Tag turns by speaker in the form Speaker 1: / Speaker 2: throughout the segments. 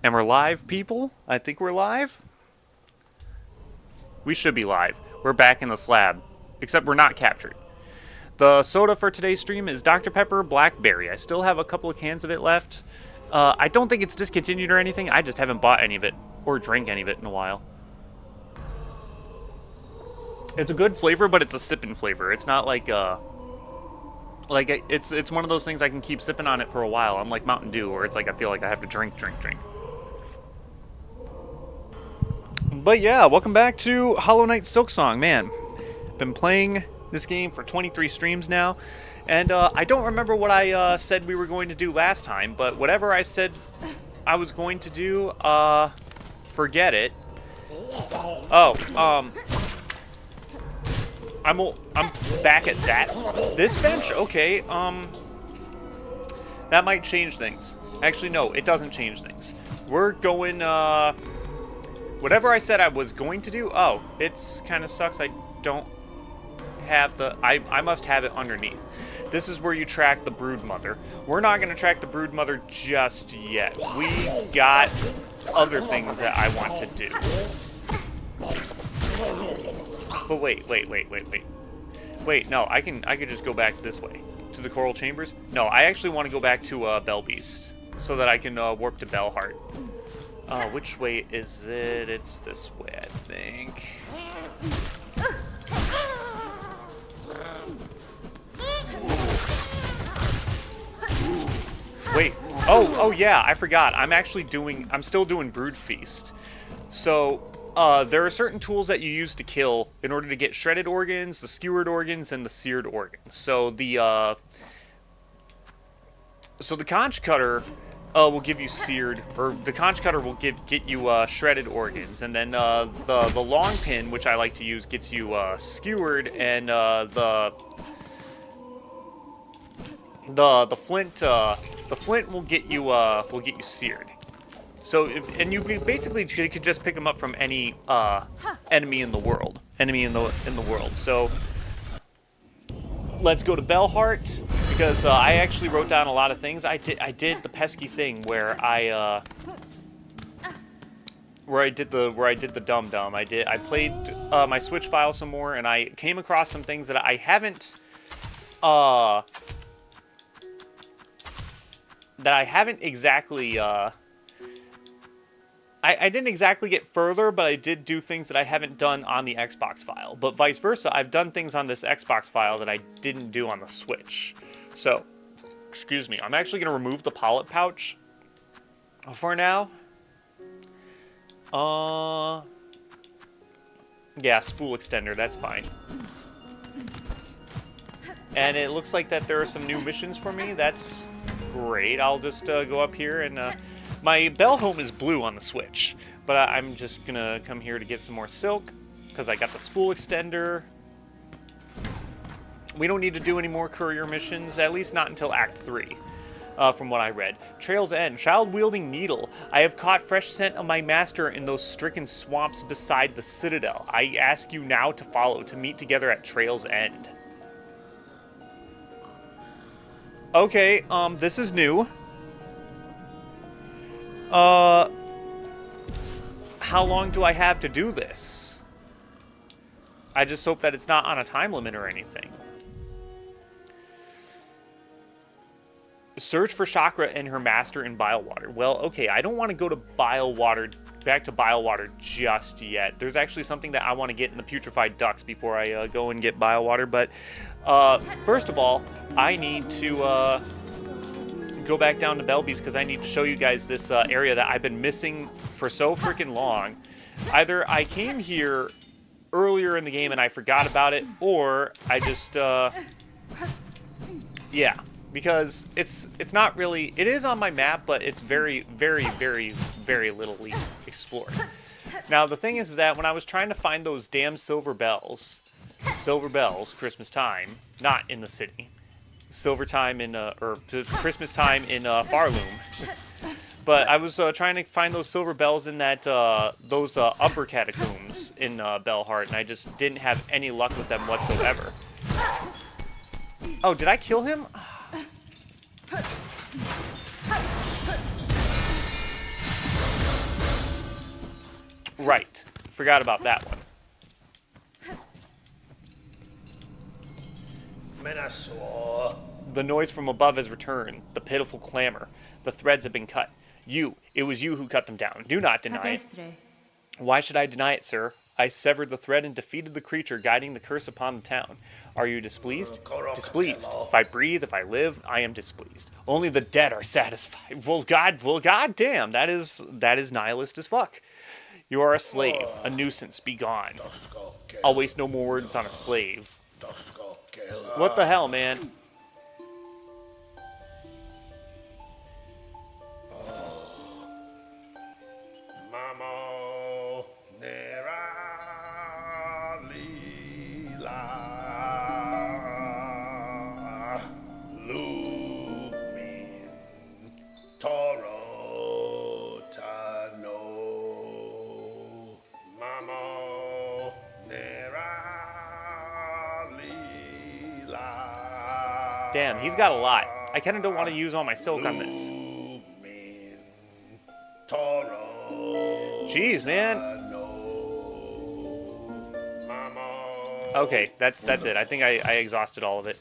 Speaker 1: And we're live, people? I think we're live? We should be live. We're back in the slab. Except we're not captured. The soda for today's stream is Dr. Pepper Blackberry. I still have a couple of cans of it left. I don't think it's discontinued or anything. I just haven't bought any of it or drank any of it in a while. It's a good flavor, but it's a sipping flavor. It's not like it's one of those things I can keep sipping on it for a while. Unlike Mountain Dew, where it's like I feel like I have to drink. But yeah, welcome back to Hollow Knight Silksong. Man, been playing this game for 23 streams now, and I don't remember what I said we were going to do last time, but whatever I said I was going to do, forget it. Oh, I'm back at this bench? Okay, that might change things. Actually, no, it doesn't change things. We're going, whatever I said I was going to do, oh, it's kind of sucks. I don't have I must have it underneath. This is where you track the brood mother. We're not going to track the brood mother just yet. We got other things that I want to do. But wait, no, I could just go back this way. To the Coral Chambers? No, I actually want to go back to Bell Beast, so that I can warp to Bellheart. Which way is it? It's this way, I think. Wait. Oh yeah, I forgot. I'm still doing Brood Feast. So, there are certain tools that you use to kill in order to get shredded organs, the skewered organs, and the seared organs. So the conch cutter will give you seared, or the conch cutter will get you shredded organs, and then the long pin, which I like to use, gets you skewered, and the flint will get you seared. So, and you basically could just pick them up from any enemy in the world. So, let's go to Bellheart, because I actually wrote down a lot of things. I did the pesky thing where I did the dum-dum. I played my Switch file some more, and I came across some things that I haven't exactly I didn't exactly get further, but I did do things that I haven't done on the Xbox file. But vice versa, I've done things on this Xbox file that I didn't do on the Switch. So, excuse me, I'm actually going to remove the polyp pouch for now. Yeah, spool extender, that's fine. And it looks like that there are some new missions for me. That's great. I'll just go up here and... my bell home is blue on the Switch, but I'm just gonna come here to get some more silk, because I got the spool extender. We don't need to do any more courier missions, at least not until Act 3, from what I read. Trail's End, child-wielding needle. I have caught fresh scent of my master in those stricken swamps beside the citadel. I ask you now to follow, to meet together at Trail's End. Okay, this is new. How long do I have to do this? I just hope that it's not on a time limit or anything. Search for Chakra and her master in Bilewater. Well, okay, I don't want to go to back to Bilewater just yet. There's actually something that I want to get in the Putrefied Ducks before I go and get Bilewater, but first of all, I need to go back down to Bell Beast, because I need to show you guys this area that I've been missing for so freaking long. Either I came here earlier in the game and I forgot about it, or I just yeah, because it's not really, it is on my map, but it's very little explored. Now the thing is that when I was trying to find those damn silver bells, Christmas time, not in the city, silver time in or Christmas time in Farloom. But I was trying to find those silver bells in that those upper catacombs in Bellheart, and I just didn't have any luck with them whatsoever. Oh, did I kill him? Right. Forgot about that one. The noise from above has returned. The pitiful clamor. The threads have been cut. It was you who cut them down. Do not deny it. Why should I deny it, sir? I severed the thread and defeated the creature guiding the curse upon the town. Are you displeased? Displeased. If I breathe, if I live, I am displeased. Only the dead are satisfied. Well, god damn, that is nihilist as fuck. You are a slave, a nuisance, be gone. I'll waste no more words on a slave. What the hell, man? Damn, he's got a lot. I kind of don't want to use all my silk on this. Jeez, man. Okay, that's it. I think I exhausted all of it.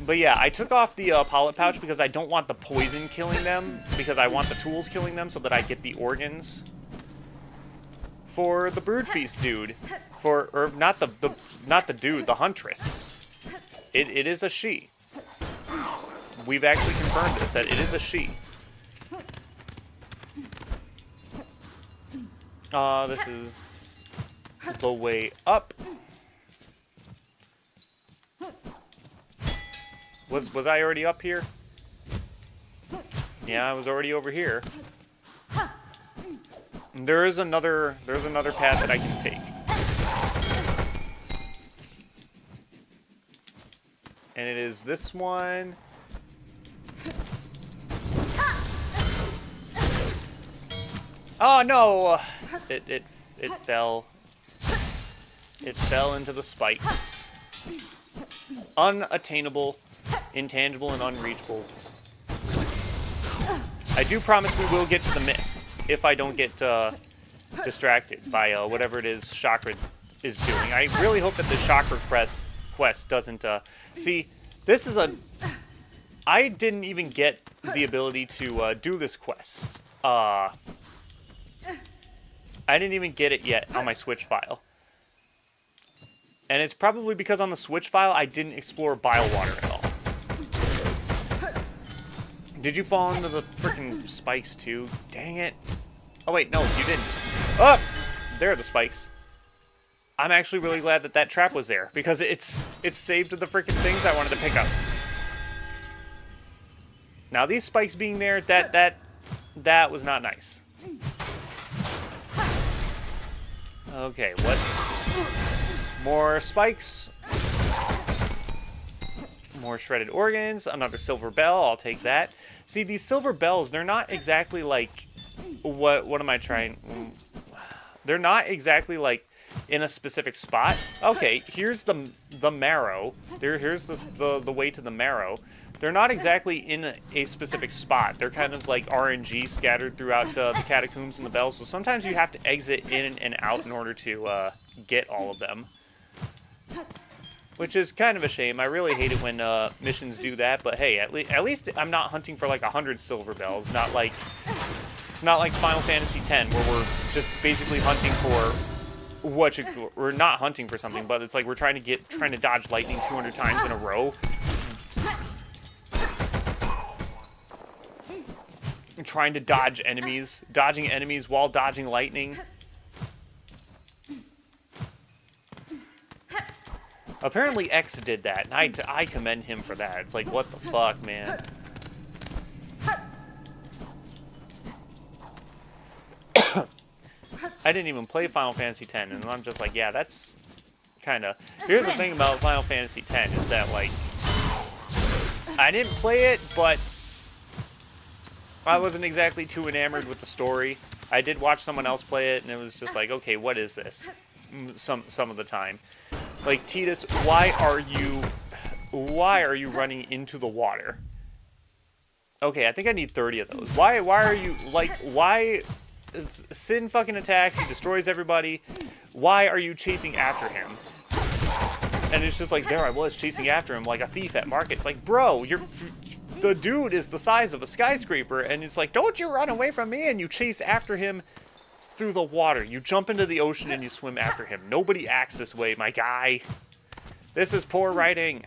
Speaker 1: But yeah, I took off the pollet pouch because I don't want the poison killing them, because I want the tools killing them so that I get the organs for the brood feast dude. Or not the dude, the huntress. It is a she. We've actually confirmed this, that it is a she. This is the way up. Was I already up here? Yeah, I was already over here. There's another path that I can take. And it is this one. Oh no! It fell. It fell into the spikes. Unattainable, intangible, and unreachable. I do promise we will get to the mist if I don't get distracted by whatever it is Chakra is doing. I really hope that the Chakra quest doesn't... See, this is a... I didn't even get the ability to do this quest. I didn't even get it yet on my Switch file. And it's probably because on the Switch file, I didn't explore Bilewater at all. Did you fall into the freaking spikes too? Dang it. Oh wait, no, you didn't. Oh! There are the spikes. I'm actually really glad that that trap was there, because it's saved the freaking things I wanted to pick up. Now these spikes being there, that was not nice. Okay, what's... More spikes. More shredded organs. Another silver bell. I'll take that. See, these silver bells, they're not exactly like... What am I trying... They're not exactly like in a specific spot. Okay, here's the marrow. Here's the way to the marrow. They're not exactly in a specific spot. They're kind of like RNG scattered throughout the catacombs and the bells. So sometimes you have to exit in and out in order to get all of them. Which is kind of a shame. I really hate it when missions do that. But hey, at least I'm not hunting for like 100 silver bells. It's not like Final Fantasy X where we're just basically hunting for we're not hunting for something, but it's like we're trying to dodge lightning 200 times in a row. Trying to dodge enemies, dodging enemies while dodging lightning. Apparently X did that, and I commend him for that. It's like, what the fuck, man? I didn't even play Final Fantasy X, and I'm just like, yeah, that's kind of... Here's the thing about Final Fantasy X, is that, like, I didn't play it, but I wasn't exactly too enamored with the story. I did watch someone else play it, and it was just like, okay, what is this? Some of the time. Like, Tidus, why are you running into the water? Okay, I think I need 30 of those. Why are you, like, why... Sin fucking attacks, he destroys everybody. Why are you chasing after him? And it's just like, there I was chasing after him like a thief at market. It's like, bro, the dude is the size of a skyscraper, and it's like, don't you run away from me, and you chase after him through the water. You jump into the ocean and you swim after him. Nobody acts this way, my guy. This is poor writing.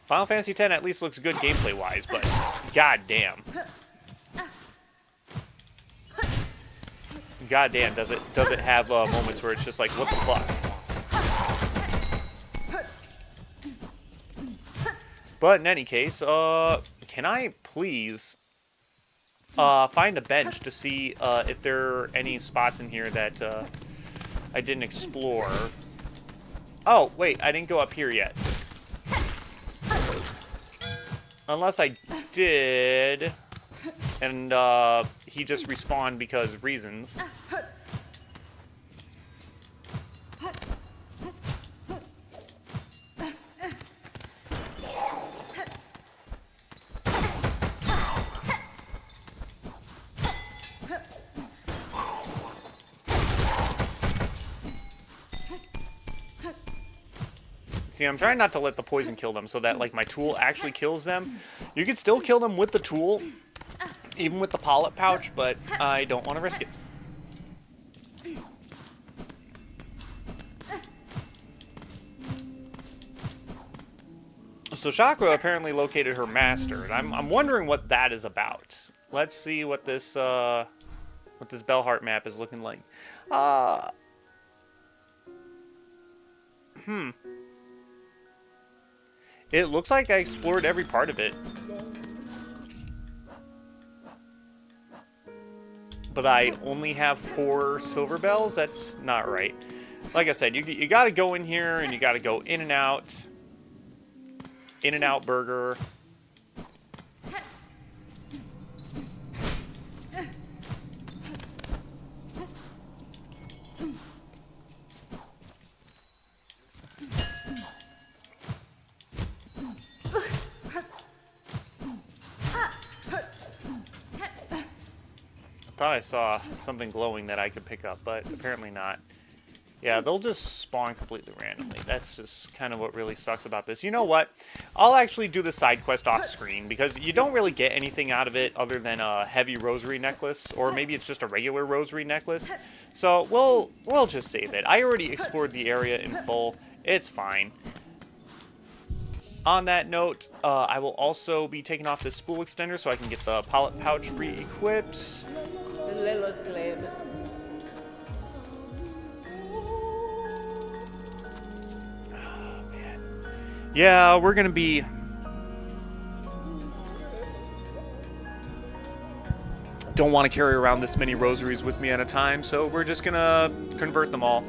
Speaker 1: Final Fantasy X at least looks good gameplay-wise, but goddamn. Goddamn, does it have moments where it's just like, what the fuck? But in any case, can I please find a bench to see if there are any spots in here that I didn't explore? Oh, wait, I didn't go up here yet. Unless I did, and he just respawned because reasons. See, I'm trying not to let the poison kill them so that, like, my tool actually kills them. You can still kill them with the tool, even with the polyp pouch, but I don't want to risk it. So Chakra apparently located her master, and I'm wondering what that is about. Let's see what this Bellheart map is looking like. It looks like I explored every part of it. But I only have 4 silver bells? That's not right. Like I said, you gotta go in here and you gotta go in and out. In and out burger. Thought I saw something glowing that I could pick up, but apparently not. Yeah, they'll just spawn completely randomly. That's just kind of what really sucks about this. You know what? I'll actually do the side quest off screen because you don't really get anything out of it other than a heavy rosary necklace, or maybe it's just a regular rosary necklace. So we'll just save it. I already explored the area in full. It's fine. On that note, I will also be taking off this spool extender so I can get the polyp pouch re-equipped.
Speaker 2: Little slave.
Speaker 1: Oh, man. Yeah, we're gonna be... Don't want to carry around this many rosaries with me at a time, so we're just gonna convert them all.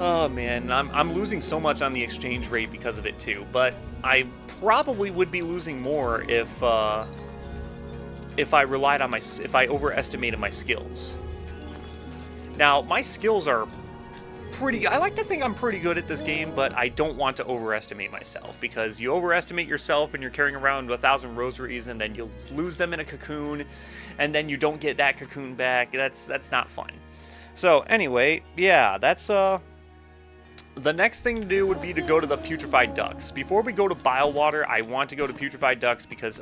Speaker 1: Oh man, I'm losing so much on the exchange rate because of it too, but I probably would be losing more if I relied on if I overestimated my skills. Now, my skills are pretty... I like to think I'm pretty good at this game, but I don't want to overestimate myself, because you overestimate yourself and you're carrying around 1,000 rosaries, and then you'll lose them in a cocoon, and then you don't get that cocoon back. That's not fun. So, anyway, yeah, that's... The next thing to do would be to go to the Putrefied Ducts. Before we go to Bile Water, I want to go to Putrefied Ducts because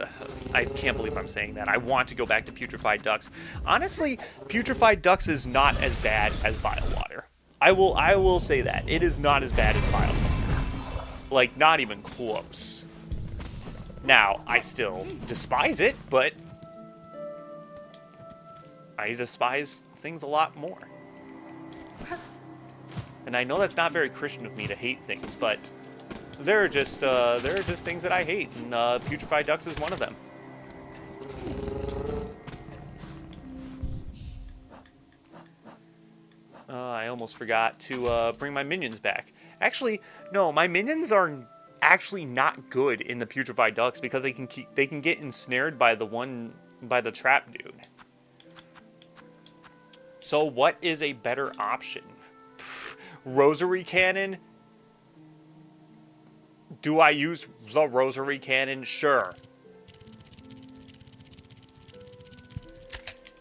Speaker 1: I can't believe I'm saying that. I want to go back to Putrefied Ducts. Honestly, Putrefied Ducts is not as bad as Bile Water. I will say that. It is not as bad as Bile Water. Like, not even close. Now, I still despise it, but I despise things a lot more. And I know that's not very Christian of me to hate things, but there are just things that I hate, and Putrefied Ducts is one of them. I almost forgot to bring my minions back. Actually, no, my minions are actually not good in the Putrefied Ducts because they can get ensnared by the trap dude. So what is a better option? Rosary cannon? Do I use the rosary cannon? Sure.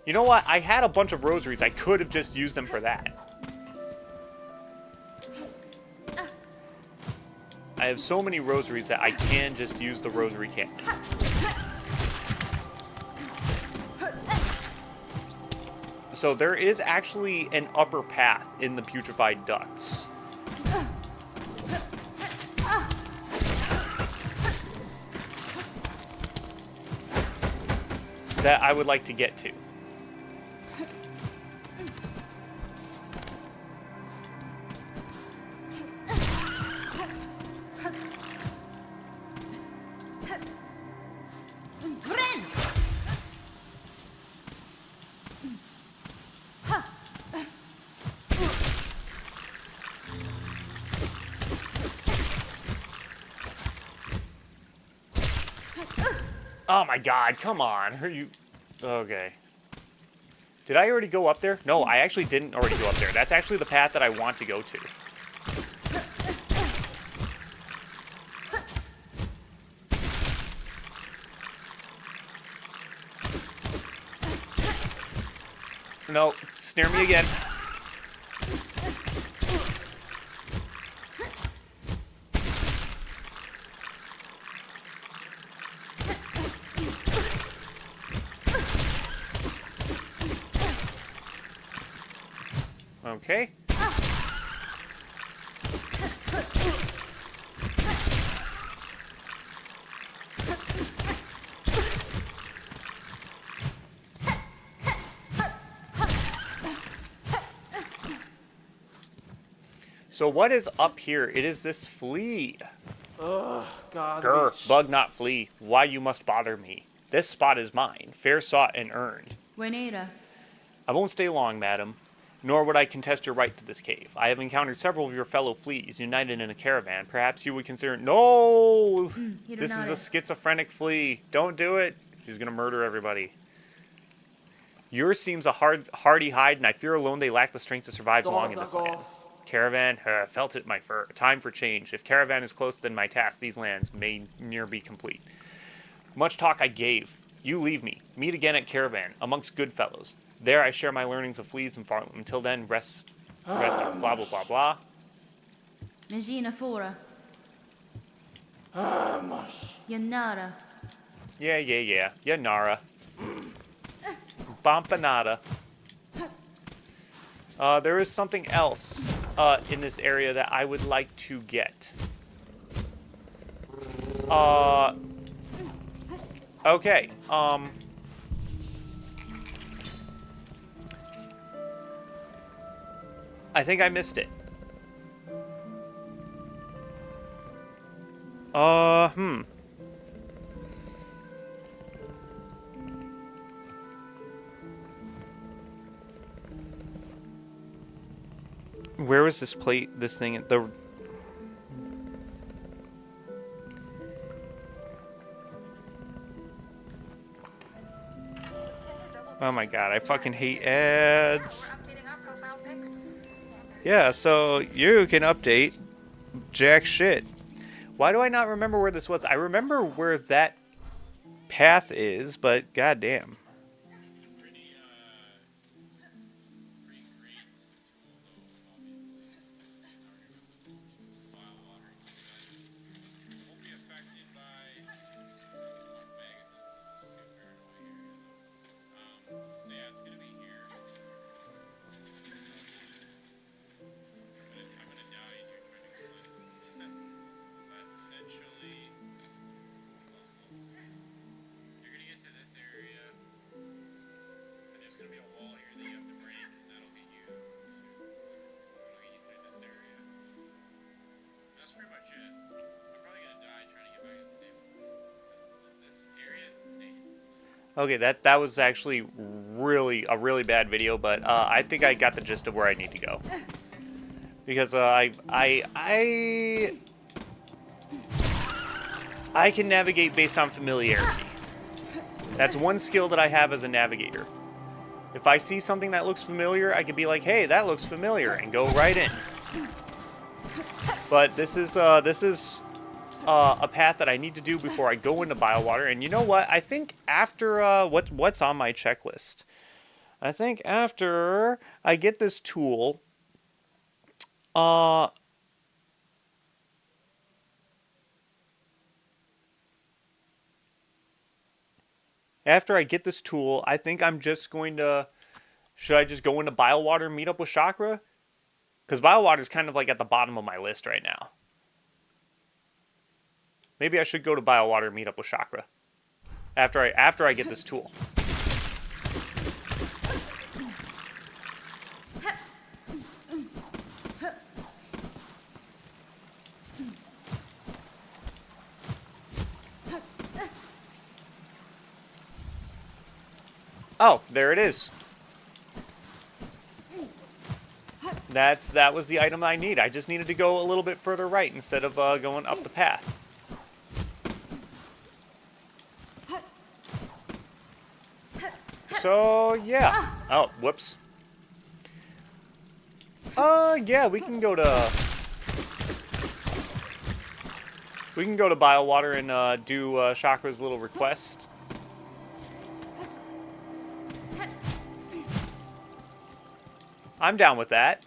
Speaker 1: You know what? I had a bunch of rosaries. I could have just used them for that. I have so many rosaries that I can just use the rosary cannon. So there is actually an upper path in the putrefied ducts. That I would like to get to. Oh my god, come on. Are you... Okay. Did I already go up there? No, I actually didn't already go up there. That's actually the path that I want to go to. No, snare me again. Okay. So what is up here? It is this flea.
Speaker 2: Ugh, God.
Speaker 1: Grr, bug not flea. Why you must bother me? This spot is mine, fair sought and earned.
Speaker 3: Buenera.
Speaker 1: I won't stay long, madam, nor would I contest your right to this cave. I have encountered several of your fellow fleas united in a caravan. Perhaps you would consider... No! This is a schizophrenic flea. Don't do it. She's going to murder everybody. Yours seems a hardy hide, and I fear alone they lack the strength to survive long in this land. Caravan, felt it my fur. Time for change. If caravan is close, then my task, these lands, may near be complete. Much talk I gave. You leave me. Meet again at caravan, amongst good fellows. There I share my learnings of fleas and farm. Until then, rest on blah, blah, blah, blah.
Speaker 3: Magina fora. Yanara.
Speaker 1: Yeah. Yanara. Bompanada. There is something else in this area that I would like to get. Okay. I think I missed it. Where was this plate, this thing, the... Oh my god, I fucking hate ads. Yeah, so you can update jack shit. Why do I not remember where this was? I remember where that path is, but goddamn. Okay, that was actually a really bad video, but I think I got the gist of where I need to go. Because I can navigate based on familiarity. That's one skill that I have as a navigator. If I see something that looks familiar, I could be like, hey, that looks familiar, and go right in. But this is a path that I need to do before I go into Biowater. And you know what? I think after what's on my checklist, I think after I get this tool, after I get this tool, I think I'm just going to. Should I just go into Biowater and meet up with Chakra? Because Biowater is kind of like at the bottom of my list right now. Maybe I should go to Biowater and meet up with Chakra after I get this tool. Oh, there it is. That was the item I need. I just needed to go a little bit further right instead of going up the path. So, yeah. Oh, whoops. Yeah, we can go to Biowater and do Chakra's little request. I'm down with that.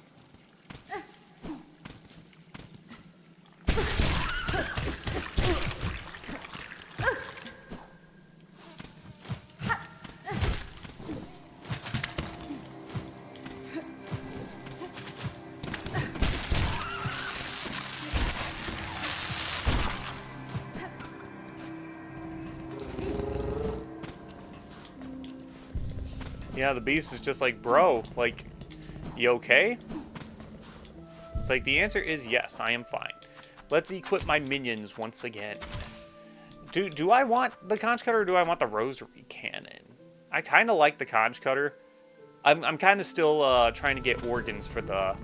Speaker 1: Yeah, the beast is just like, bro, like, you okay? It's like, the answer is yes, I am fine. Let's equip my minions once again. Do I want the conch cutter or do I want the rosary cannon? I kind of like the conch cutter. I'm kind of still trying to get organs for the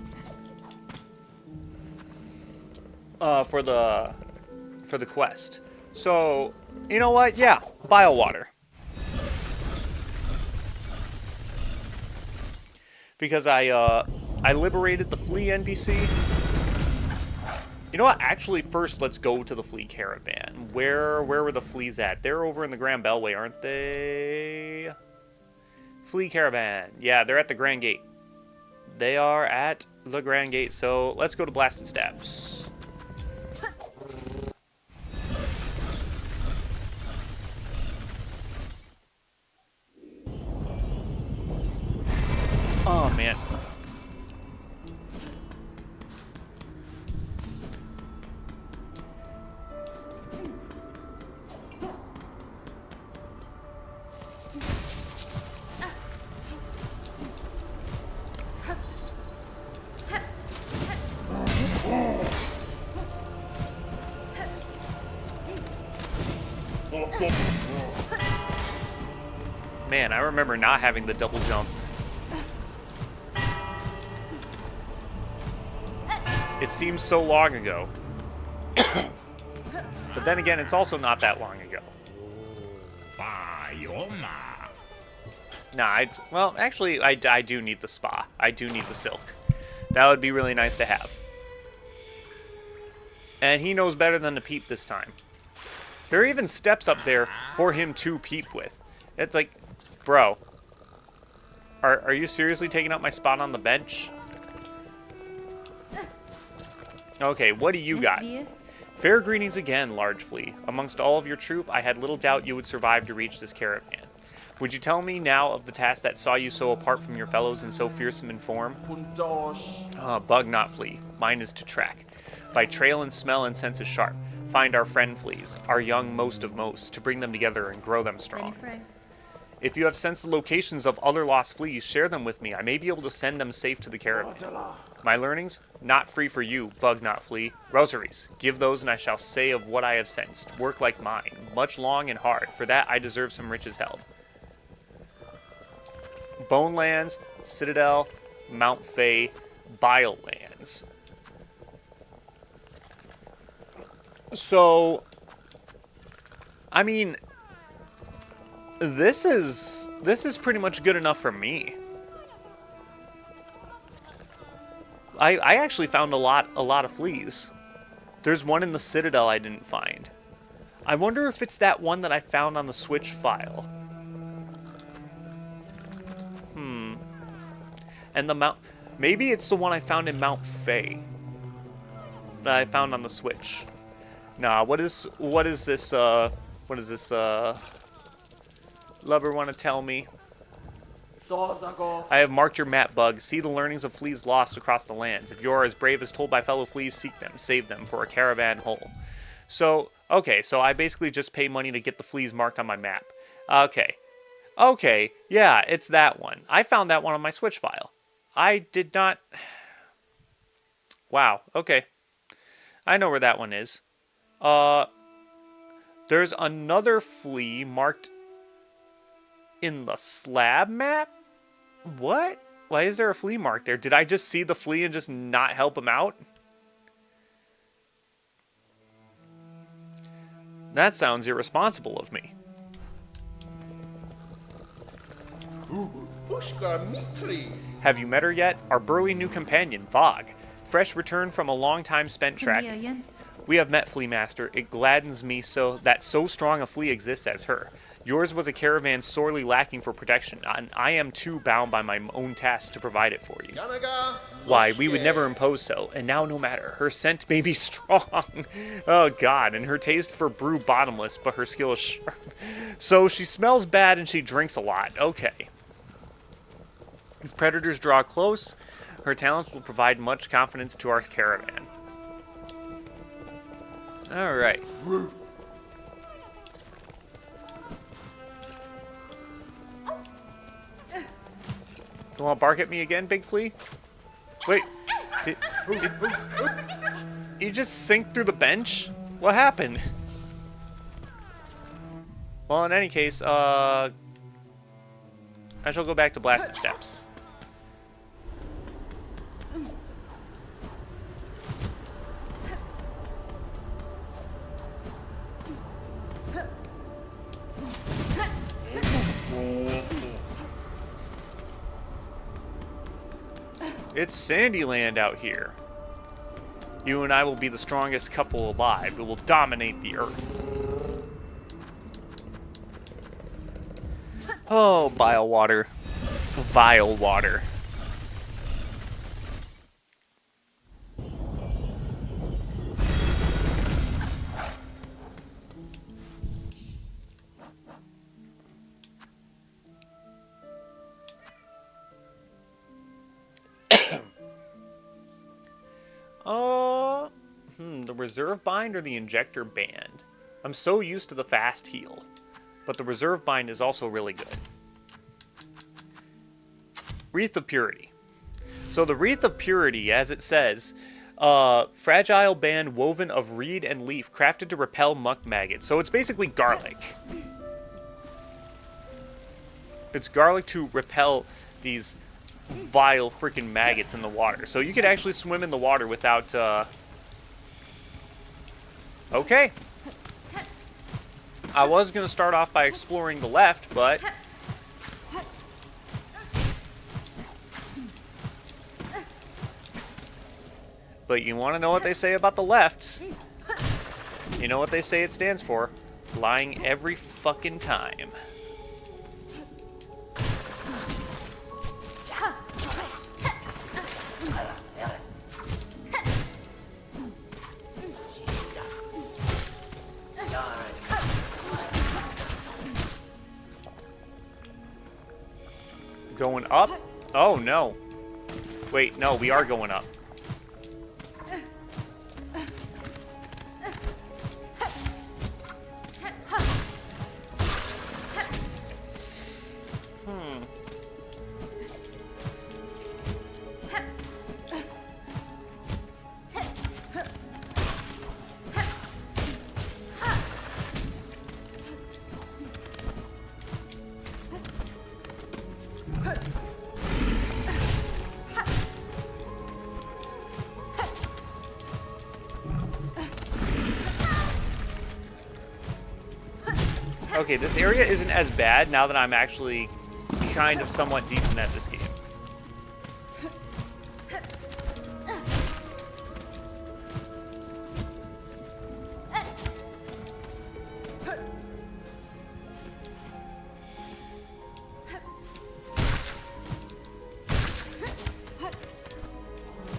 Speaker 1: quest. So, you know what? Yeah, Biowater. Because I liberated the flea NPC. You know what? Actually, first let's go to the flea caravan. Where were the fleas at? They're over in the Grand Beltway, aren't they? Flea caravan. Yeah, they're at the Grand Gate. They are at the Grand Gate. So let's go to Blasted Steps. Oh man. Man, I remember not having the double jump. It seems so long ago. But then again, it's also not that long ago. Nah, well, actually, I do need the spa. I do need the silk. That would be really nice to have. And he knows better than to peep this time. There are even steps up there for him to peep with. It's like, bro, are you seriously taking up my spot on the bench? Okay, what do you got? Fair greetings again, large flea. Amongst all of your troop, I had little doubt you would survive to reach this caravan. Would you tell me now of the task that saw you so apart from your fellows and so fearsome in form? Bug not flea. Mine is to track. By trail and smell and sense is sharp. Find our friend fleas, our young most of most, to bring them together and grow them strong. If you have sensed the locations of other lost fleas, share them with me. I may be able to send them safe to the caravan. My learnings? Not free for you, bug not flea. Rosaries, give those and I shall say of what I have sensed. Work like mine, much long and hard. For that I deserve some riches held. Bonelands, Citadel, Mount Fay, Biolands. So, I mean, this is pretty much good enough for me. I actually found a lot of fleas. There's one in the Citadel I didn't find. I wonder if it's that one that I found on the Switch file. And the Mount... Maybe it's the one I found in Mount Faye. That I found on the Switch. Nah, what is this, Lubber want to tell me? I have marked your map, Bug. See the learnings of fleas lost across the lands. If you are as brave as told by fellow fleas, seek them, save them for a caravan whole. So, okay, so I basically just pay money to get the fleas marked on my map. Okay. Okay, yeah, it's that one. I found that one on my Switch file. I did not... Wow, okay. I know where that one is. There's another flea marked in the slab map? What? Why is there a flea marked there? Did I just see the flea and just not help him out? That sounds irresponsible of me. Have you met her yet? Our burly new companion, Vog. Fresh return from a long time spent tracking. We have met, Flea Master. It gladdens me that so strong a flea exists as her. Yours was a caravan sorely lacking for protection, and I am too bound by my own task to provide it for you. Why, we would never impose so, and now no matter. Her scent may be strong. Oh god, and her taste for brew bottomless, but her skill is sharp. So she smells bad and she drinks a lot. Okay. If predators draw close, her talents will provide much confidence to our caravan. Alright. You want to bark at me again, Big Flea? Wait. Did you just sink through the bench? What happened? Well, in any case, I shall go back to Blasted Steps. It's Sandyland out here. You and I will be the strongest couple alive. It will dominate the earth. Oh, bile water. Vile water. The reserve bind or the injector band? I'm so used to the fast heal, but the reserve bind is also really good. Wreath of Purity. So the Wreath of Purity, as it says, fragile band woven of reed and leaf, crafted to repel muck maggots. So it's basically garlic. It's garlic to repel these vile freaking maggots in the water. So you could actually swim in the water without... Okay. I was going to start off by exploring the left, but... But you want to know what they say about the left? You know what they say it stands for? Lying every fucking time. Going up? Oh, no. Wait, no, we are going up. Okay, this area isn't as bad now that I'm actually kind of somewhat decent at this game.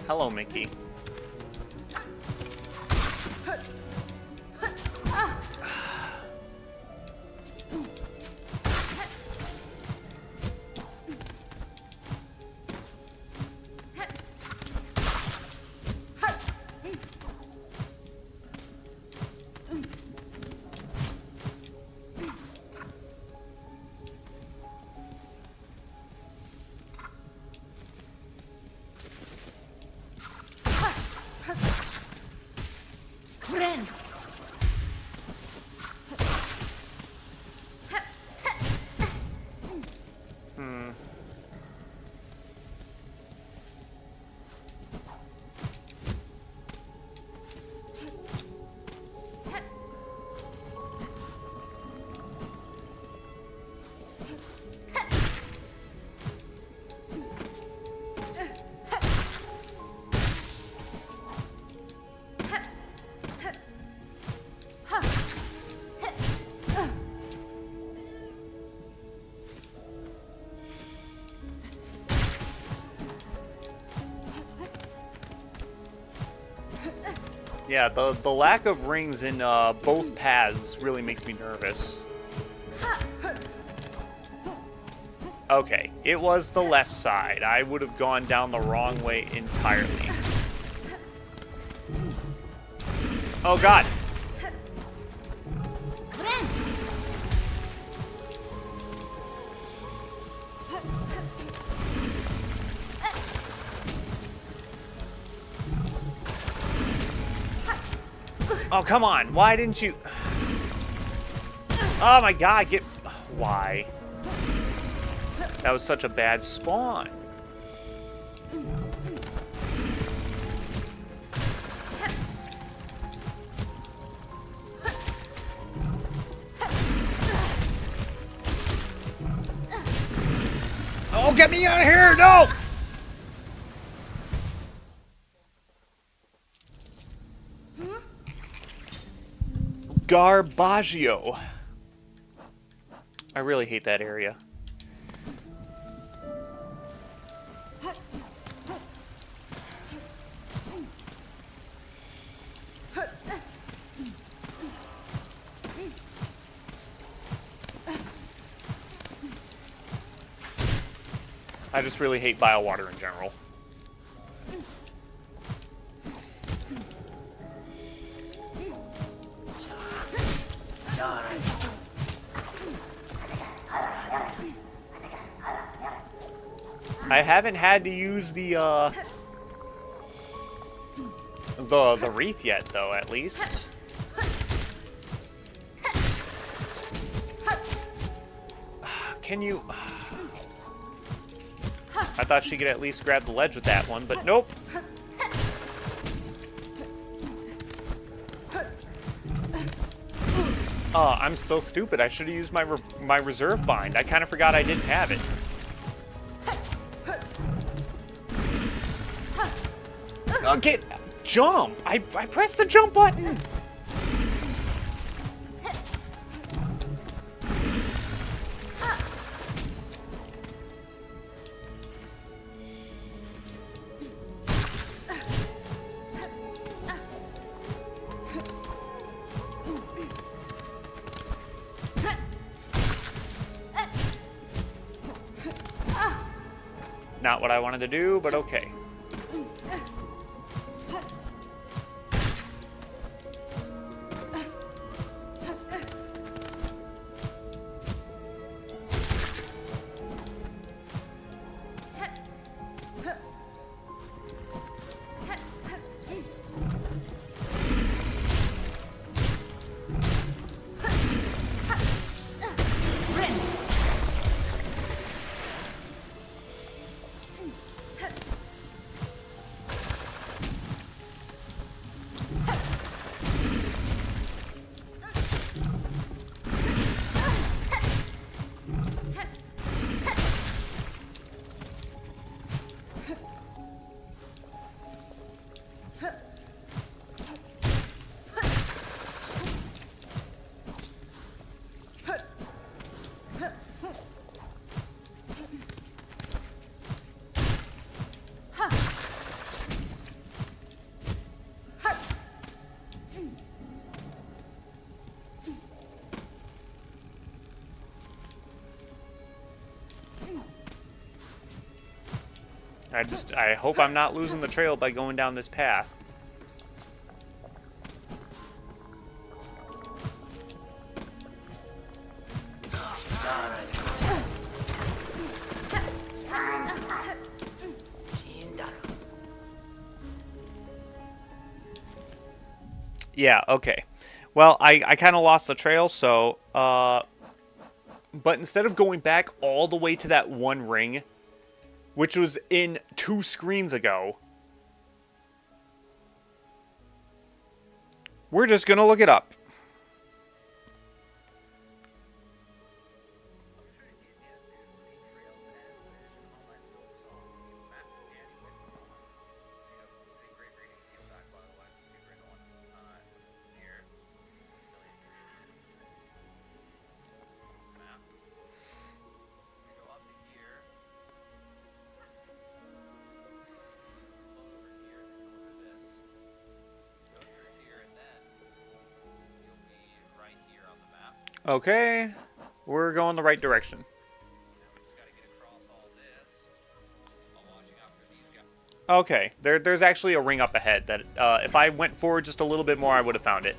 Speaker 1: Hello, Mickey.
Speaker 3: Ren!
Speaker 1: Yeah, the lack of rings in both paths really makes me nervous. Okay, it was the left side. I would have gone down the wrong way entirely. Oh god!
Speaker 3: Ren!
Speaker 1: Oh, come on! Why didn't you... Oh my god, get... Why? That was such a bad spawn. Oh, get me out of here! No! Garbaggio. I really hate that area. I just really hate biowater in general. I haven't had to use the wreath yet, though, at least. Can you... I thought she could at least grab the ledge with that one, but nope. Oh, I'm so stupid. I should have used my reserve bind. I kind of forgot I didn't have it. Okay, jump! I pressed the jump button! Not what I wanted to do, but okay. I hope I'm not losing the trail by going down this path. Yeah, okay. Well, I kind of lost the trail, so, but instead of going back all the way to that one ring, which was in 2 screens ago, we're just gonna look it up. Okay, we're going the right direction. Okay, there's actually a ring up ahead that if I went forward just a little bit more, I would have found it.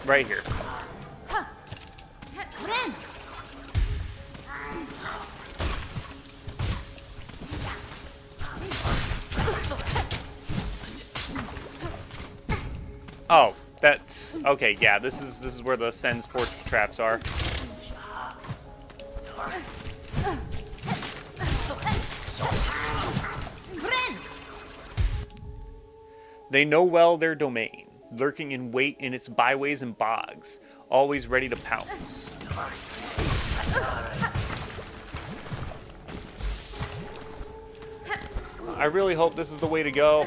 Speaker 1: Right here. Oh, that's okay. Yeah, this is where the Sen's fortress traps are. They know well their domain, lurking in wait in its byways and bogs, always ready to pounce. I really hope this is the way to go.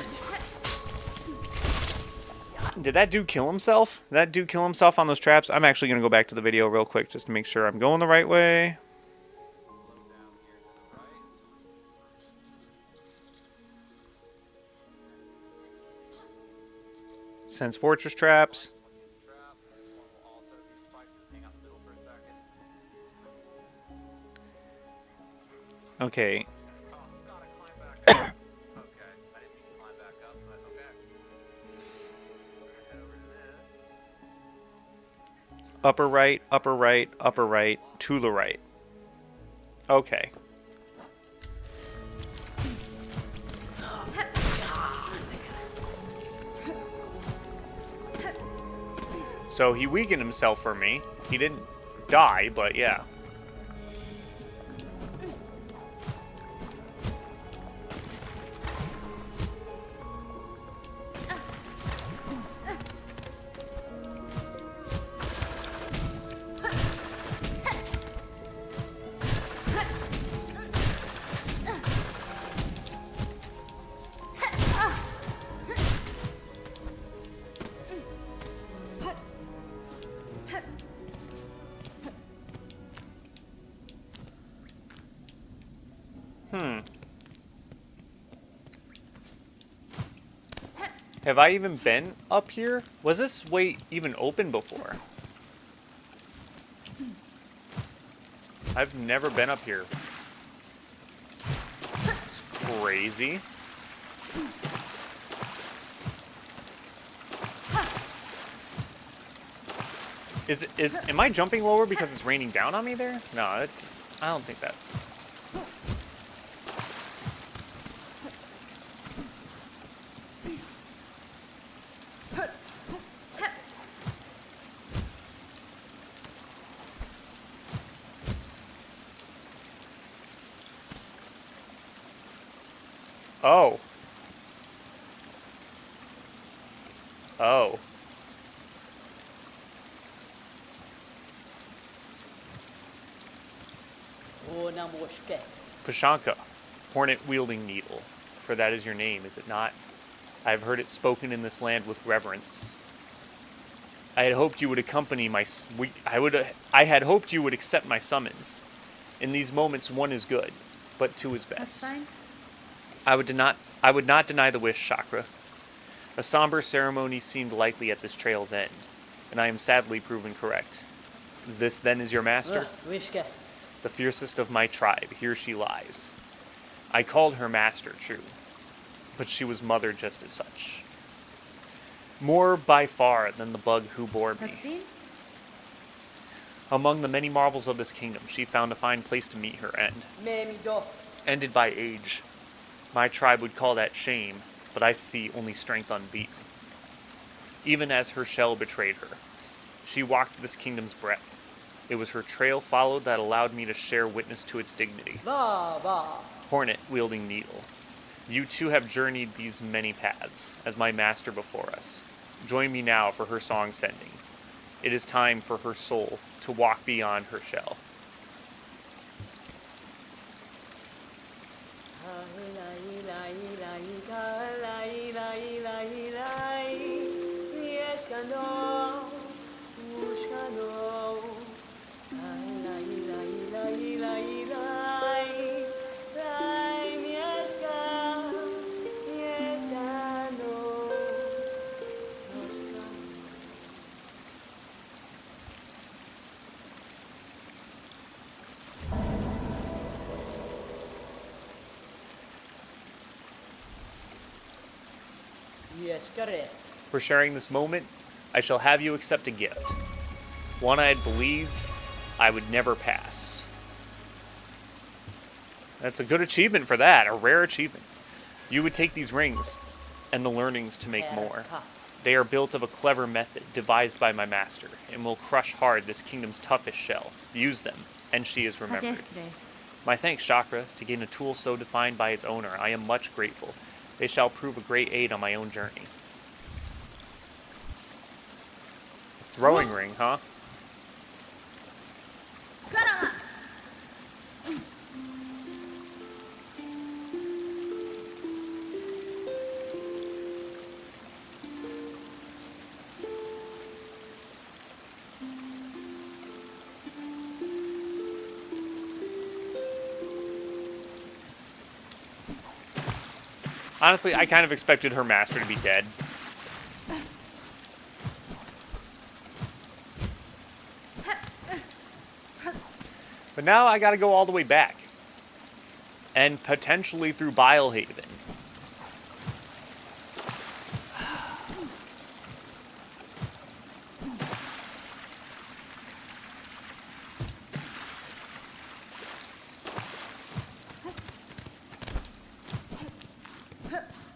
Speaker 1: Did that dude kill himself? Did that dude kill himself on those traps? I'm actually going to go back to the video real quick just to make sure I'm going the right way. Sense fortress traps. Okay. Upper right, upper right, upper right, to the right. Okay. So he weakened himself for me. He didn't die, but yeah. Have I even been up here? Was this way even open before? I've never been up here. It's crazy. Am I jumping lower because it's raining down on me there? No, I don't think that. Oh. Oh. Pashanka, hornet-wielding needle, for that is your name, is it not? I have heard it spoken in this land with reverence. I had hoped you would accompany my. I had hoped you would accept my summons. In these moments, one is good, but two is best. I would not deny the wish, Chakra. A somber ceremony seemed likely at this trail's end, and I am sadly proven correct. This then is your master? The fiercest of my tribe, here she lies. I called her master, true, but she was mother just as such. More by far than the bug who bore
Speaker 3: Has
Speaker 1: me.
Speaker 3: been?
Speaker 1: Among the many marvels of this kingdom, she found a fine place to meet her end. Ended by age. My tribe would call that shame, but I see only strength unbeaten. Even as her shell betrayed her, she walked this kingdom's breadth. It was her trail followed that allowed me to share witness to its dignity. Hornet wielding needle. You too have journeyed these many paths, as my master before us. Join me now for her song sending. It is time for her soul to walk beyond her shell. For sharing this moment, I shall have you accept a gift. One I had believed I would never pass. That's a good achievement for that, a rare achievement. You would take these rings and the learnings to make more. They are built of a clever method devised by my master, and will crush hard this kingdom's toughest shell. Use them, and she is remembered.
Speaker 3: Adestre.
Speaker 1: My thanks, Chakra, to gain a tool so defined by its owner. I am much grateful. They shall prove a great aid on my own journey. A throwing ring, huh?
Speaker 3: Karama!
Speaker 1: Honestly, I kind of expected her master to be dead. But now I gotta go all the way back. And potentially through Bilehaven.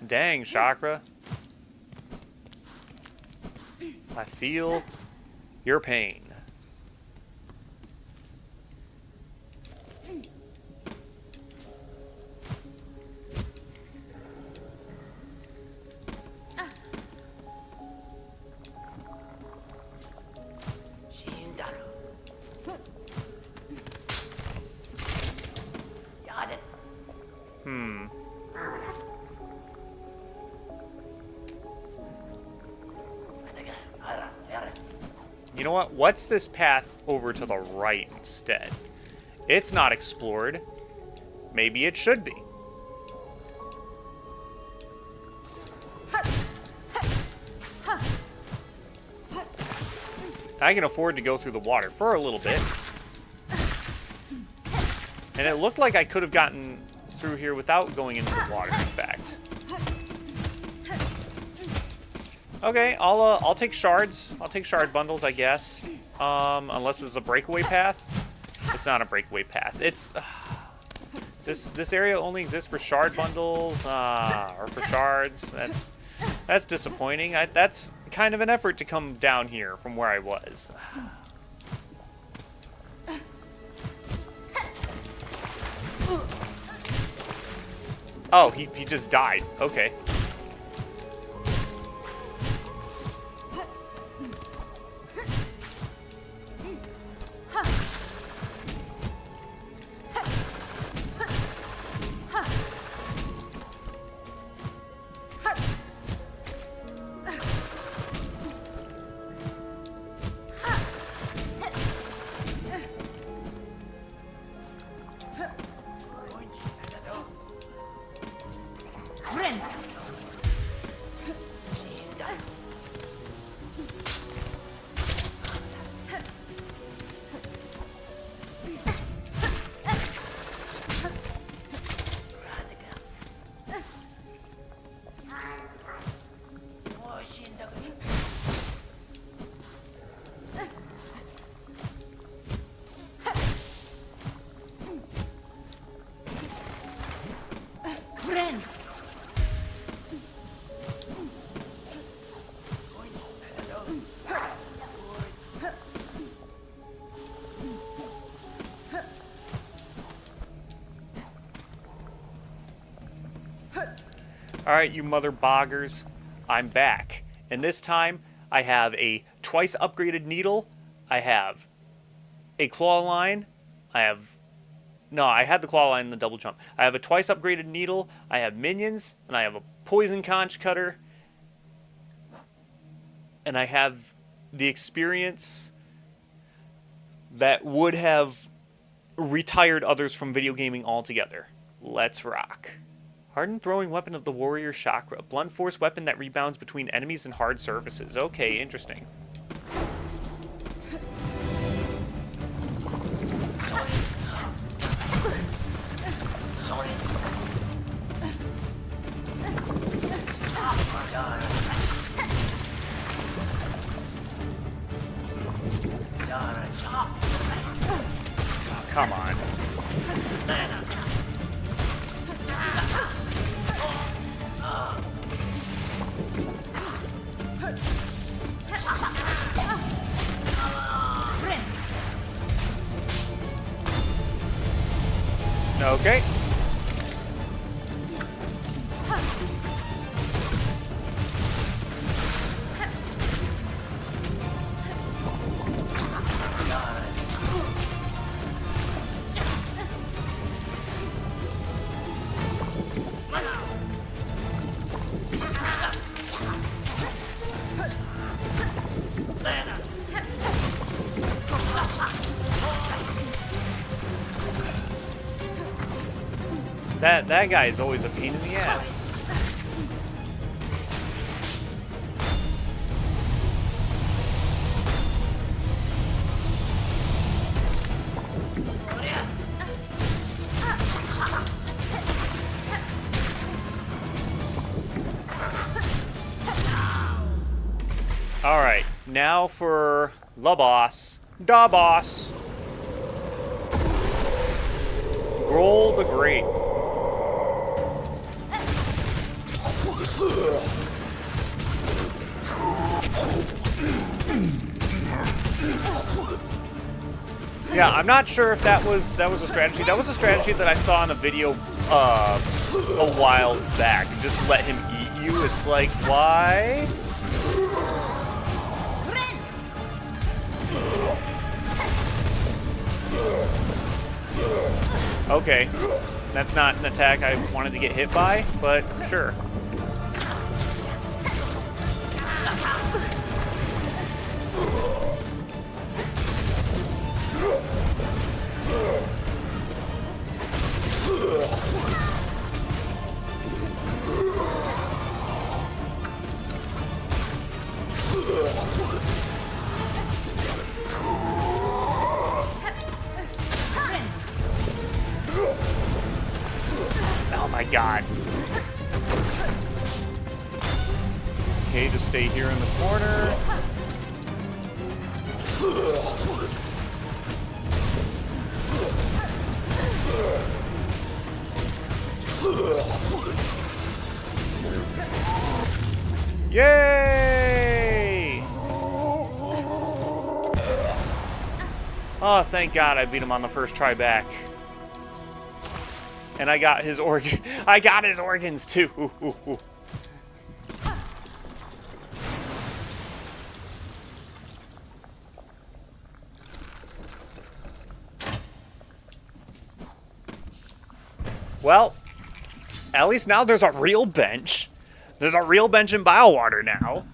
Speaker 1: Dang, Chakra. I feel your pain. You know what? What's this path over to the right instead? It's not explored. Maybe it should be. I can afford to go through the water for a little bit. And it looked like I could have gotten through here without going into the water, in fact. Okay, I'll take shards. I'll take shard bundles, I guess. Unless it's a breakaway path. It's not a breakaway path. It's this area only exists for shard bundles, or for shards. That's disappointing. That's kind of an effort to come down here from where I was. Oh, he just died. Okay. Alright, you mother boggers. I'm back. And this time, I have a twice upgraded needle. I have a claw line. No, I had the claw line and the double jump. I have a twice upgraded needle. I have minions. And I have a poison conch cutter. And I have the experience that would have retired others from video gaming altogether. Let's rock. Hardened throwing weapon of the warrior chakra. Blunt force weapon that rebounds between enemies and hard surfaces. Okay, interesting. Oh, come on. Okay. That guy is always a pain in the ass. Alright, now for the boss. Da boss. Grohl the Great. Yeah, I'm not sure if that was a strategy. That was a strategy that I saw in a video a while back. Just let him eat you. It's like, why? Okay, that's not an attack I wanted to get hit by, but sure. Oh my god. Okay, just stay here in the corner. Yay! Oh, thank God I beat him on the first try back. And I got his I got his organs too. Well, at least now there's a real bench. There's a real bench in Biowater now.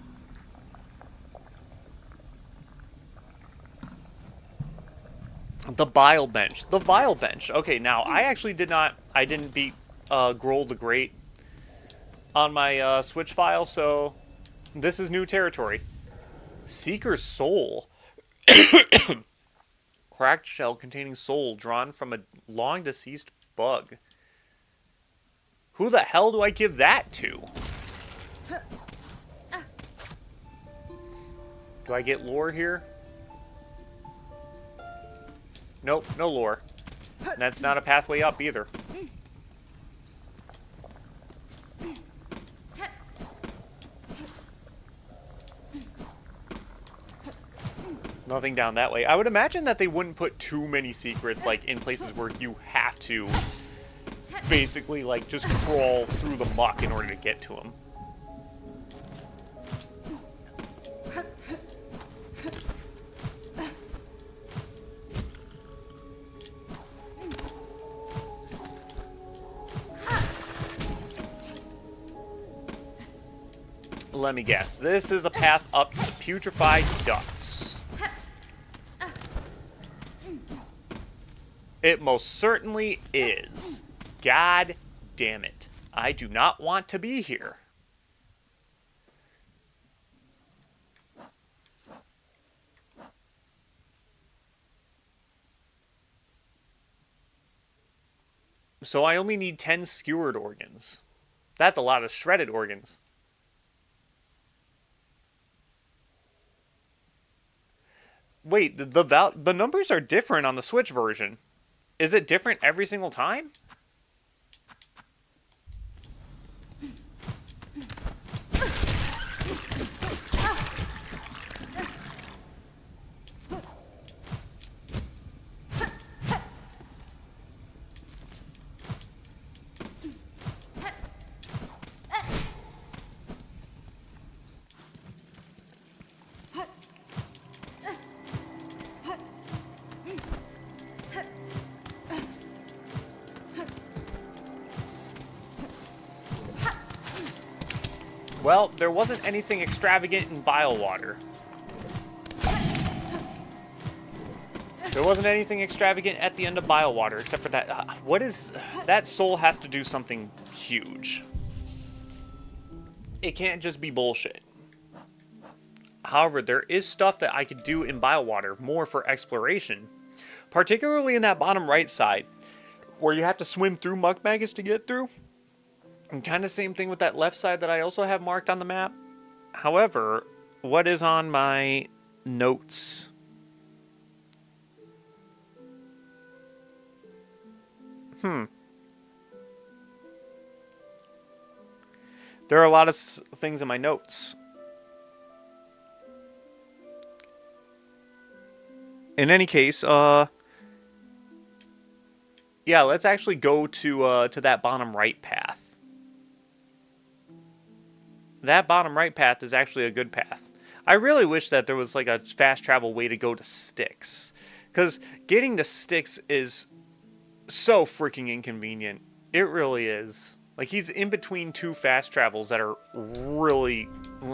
Speaker 1: The Bile Bench. The Vile Bench. Okay, now, I actually didn't beat Grohl the Great on my Switch file, so this is new territory. Seeker's Soul. Cracked shell containing soul drawn from a long-deceased bug. Who the hell do I give that to? Do I get lore here? Nope, no lore. And that's not a pathway up either. Nothing down that way. I would imagine that they wouldn't put too many secrets like in places where you have to basically, like, just crawl through the muck in order to get to him. Let me guess. This is a path up to the putrefied ducts. It most certainly is. God damn it. I do not want to be here. So I only need 10 skewered organs. That's a lot of shredded organs. Wait, the numbers are different on the Switch version. Is it different every single time? Well, there wasn't anything extravagant in Biowater. There wasn't anything extravagant at the end of Biowater, except for that. What is... That soul has to do something huge. It can't just be bullshit. However, there is stuff that I could do in Biowater, more for exploration. Particularly in that bottom right side, where you have to swim through muck maggots to get through. And kind of same thing with that left side that I also have marked on the map. However, what is on my notes? There are a lot of things in my notes. In any case, yeah, let's actually go to that bottom right path. That bottom right path is actually a good path. I really wish that there was like a fast travel way to go to Styx. Because getting to Styx is so freaking inconvenient. It really is. Like, he's in between two fast travels that are really...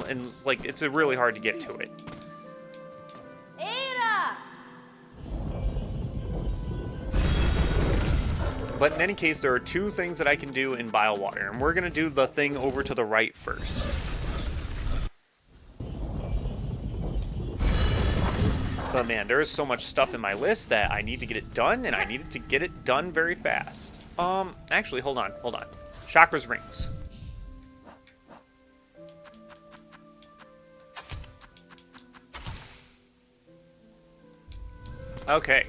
Speaker 1: And, like, it's really hard to get to it. But in any case, there are two things that I can do in Biowater, and we're going to do the thing over to the right first. But man, there is so much stuff in my list that I need to get it done, and I needed to get it done very fast. Actually, hold on. Chakra's rings. Okay.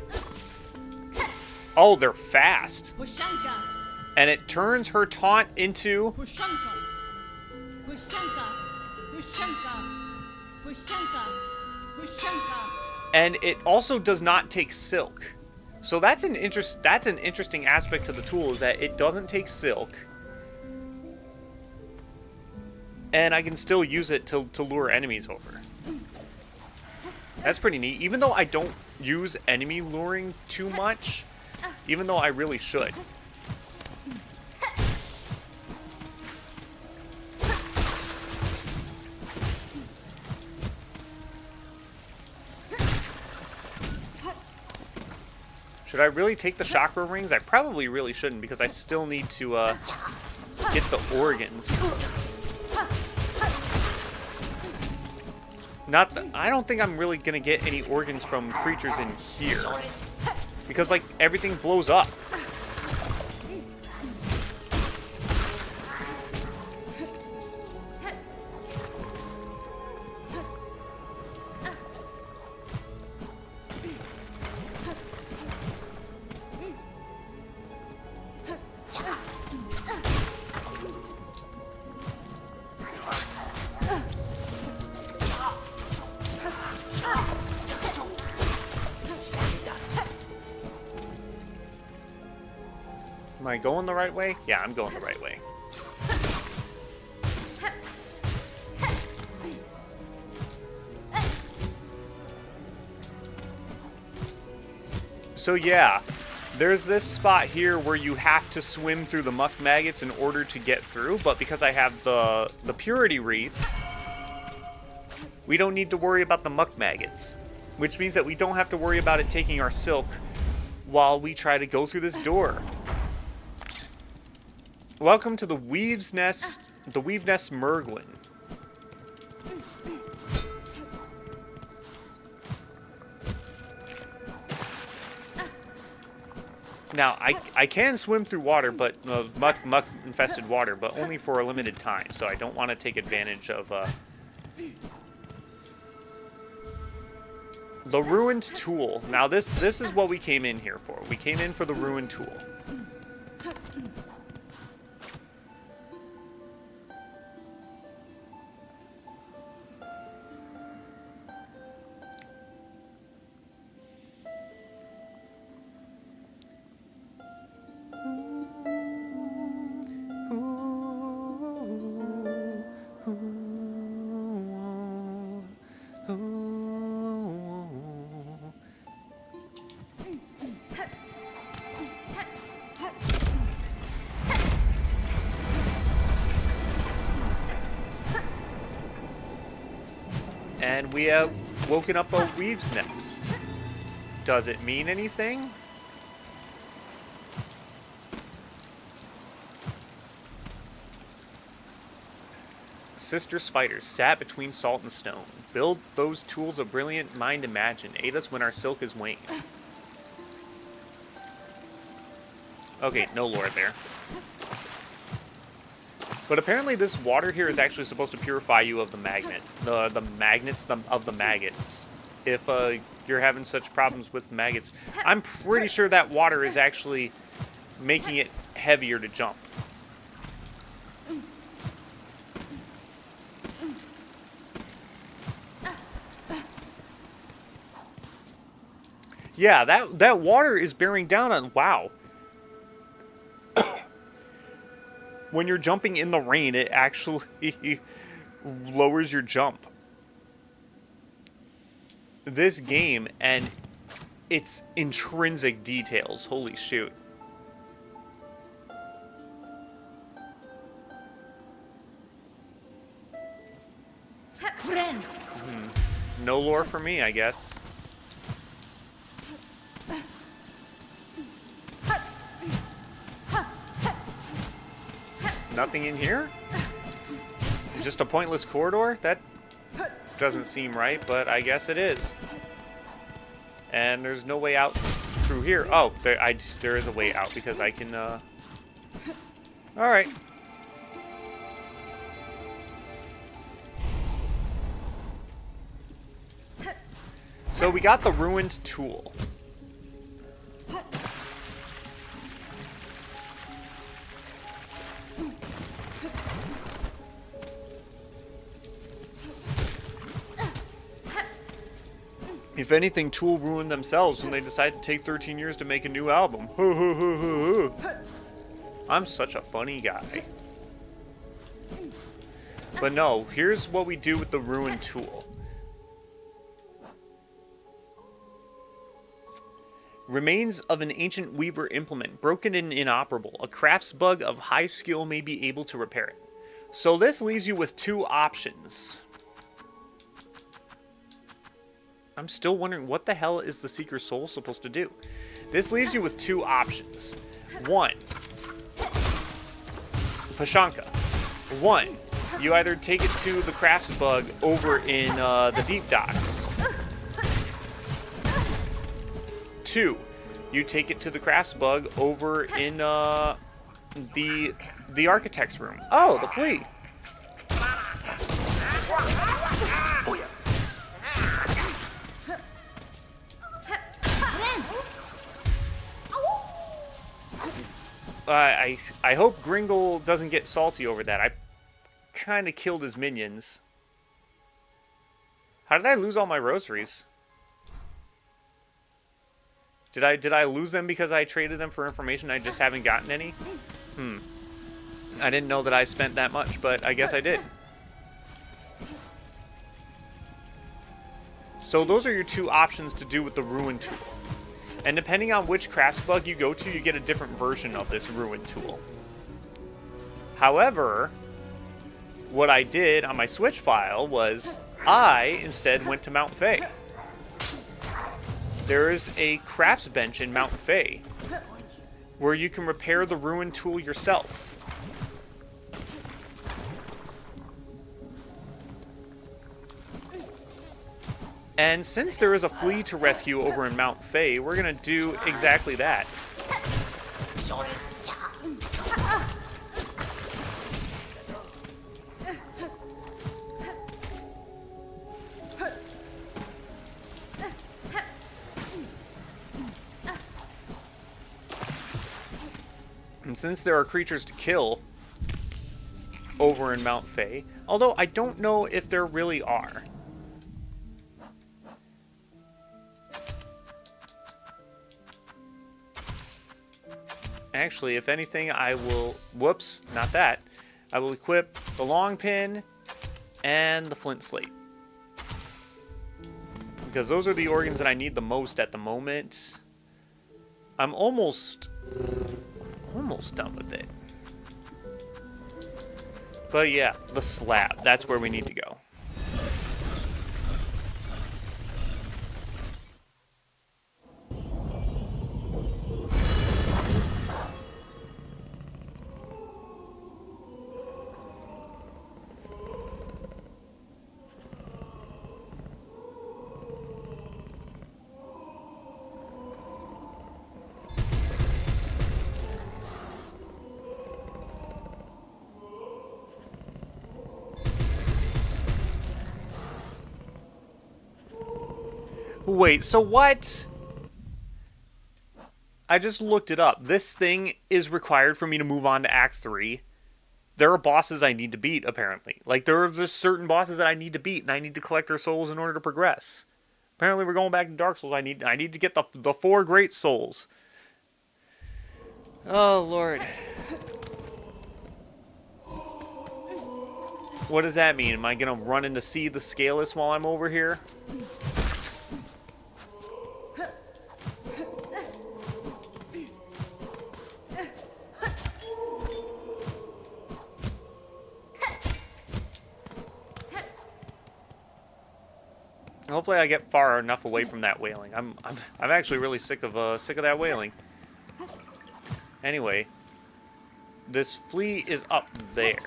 Speaker 1: Oh, they're fast. And it turns her taunt into... And it also does not take silk. So that's an interesting aspect to the tool, is that it doesn't take silk. And I can still use it to lure enemies over. That's pretty neat. Even though I don't use enemy luring too much, even though I really should. Should I really take the chakra rings? I probably really shouldn't, because I still need to get the organs. I don't think I'm really gonna get any organs from creatures in here, because like everything blows up. Am I going the right way? Yeah, I'm going the right way. So yeah, there's this spot here where you have to swim through the muck maggots in order to get through, but because I have the purity wreath, we don't need to worry about the muck maggots, which means that we don't have to worry about it taking our silk while we try to go through this door. Welcome to the Weave's Nest Merglin. Now, I can swim through water, but of muck-infested water, but only for a limited time, so I don't want to take advantage of the ruined tool. Now, this is what we came in here for. We came in for the ruined tool. And we have woken up a Weave's Nest. Does it mean anything? Sister spiders sat between salt and stone. Build those tools of brilliant mind imagine. Aid us when our silk is waned. Okay, no lore there. But apparently this water here is actually supposed to purify you of the magnet. The magnets of the maggots. If you're having such problems with maggots. I'm pretty sure that water is actually making it heavier to jump. Yeah, that water is bearing down on... Wow. When you're jumping in the rain, it actually lowers your jump. This game and its intrinsic details. Holy shoot. No lore for me, I guess. Nothing in here? Just a pointless corridor? That doesn't seem right, but I guess it is. And there's no way out through here. Oh, there is a way out because I can, Alright. So we got the ruined tool. If anything, Tool ruined themselves when they decided to take 13 years to make a new album. I'm such a funny guy. But no, here's what we do with the ruined tool. Remains of an ancient weaver implement, broken and inoperable. A crafts bug of high skill may be able to repair it. So this leaves you with two options. I'm still wondering, what the hell is the Seeker's Soul supposed to do? This leaves you with two options. One, Pashanka. One, you either take it to the crafts bug over in the deep docks. Two, you take it to the crafts bug over in the architect's room. Oh, the flea. Oh yeah. I hope Gringle doesn't get salty over that. I kind of killed his minions. How did I lose all my rosaries? Did I lose them because I traded them for information? I just haven't gotten any? I didn't know that I spent that much, but I guess I did. So those are your two options to do with the Ruin tool. And depending on which crafts bug you go to, you get a different version of this Ruin tool. However, what I did on my Switch file was I instead went to Mount Fay. There is a crafts bench in Mount Fay where you can repair the Ruin tool yourself. And since there is a flea to rescue over in Mount Fay, we're going to do exactly that. And since there are creatures to kill over in Mount Fay, although I don't know if there really are. Actually, if anything, I will... Whoops, not that. I will equip the long pin and the flint slate. Because those are the organs that I need the most at the moment. I'm almost done with it. But yeah, the slab. That's where we need to go. Wait, so what? I just looked it up. This thing is required for me to move on to Act 3. There are bosses I need to beat, apparently. Like, there are just certain bosses that I need to beat, and I need to collect their souls in order to progress. Apparently, we're going back to Dark Souls. I need to get the 4 great souls. Oh, Lord. What does that mean? Am I going to run into See the Scaleless while I'm over here? Hopefully I get far enough away from that wailing. I'm actually really sick of that wailing. Anyway, this flea is up there.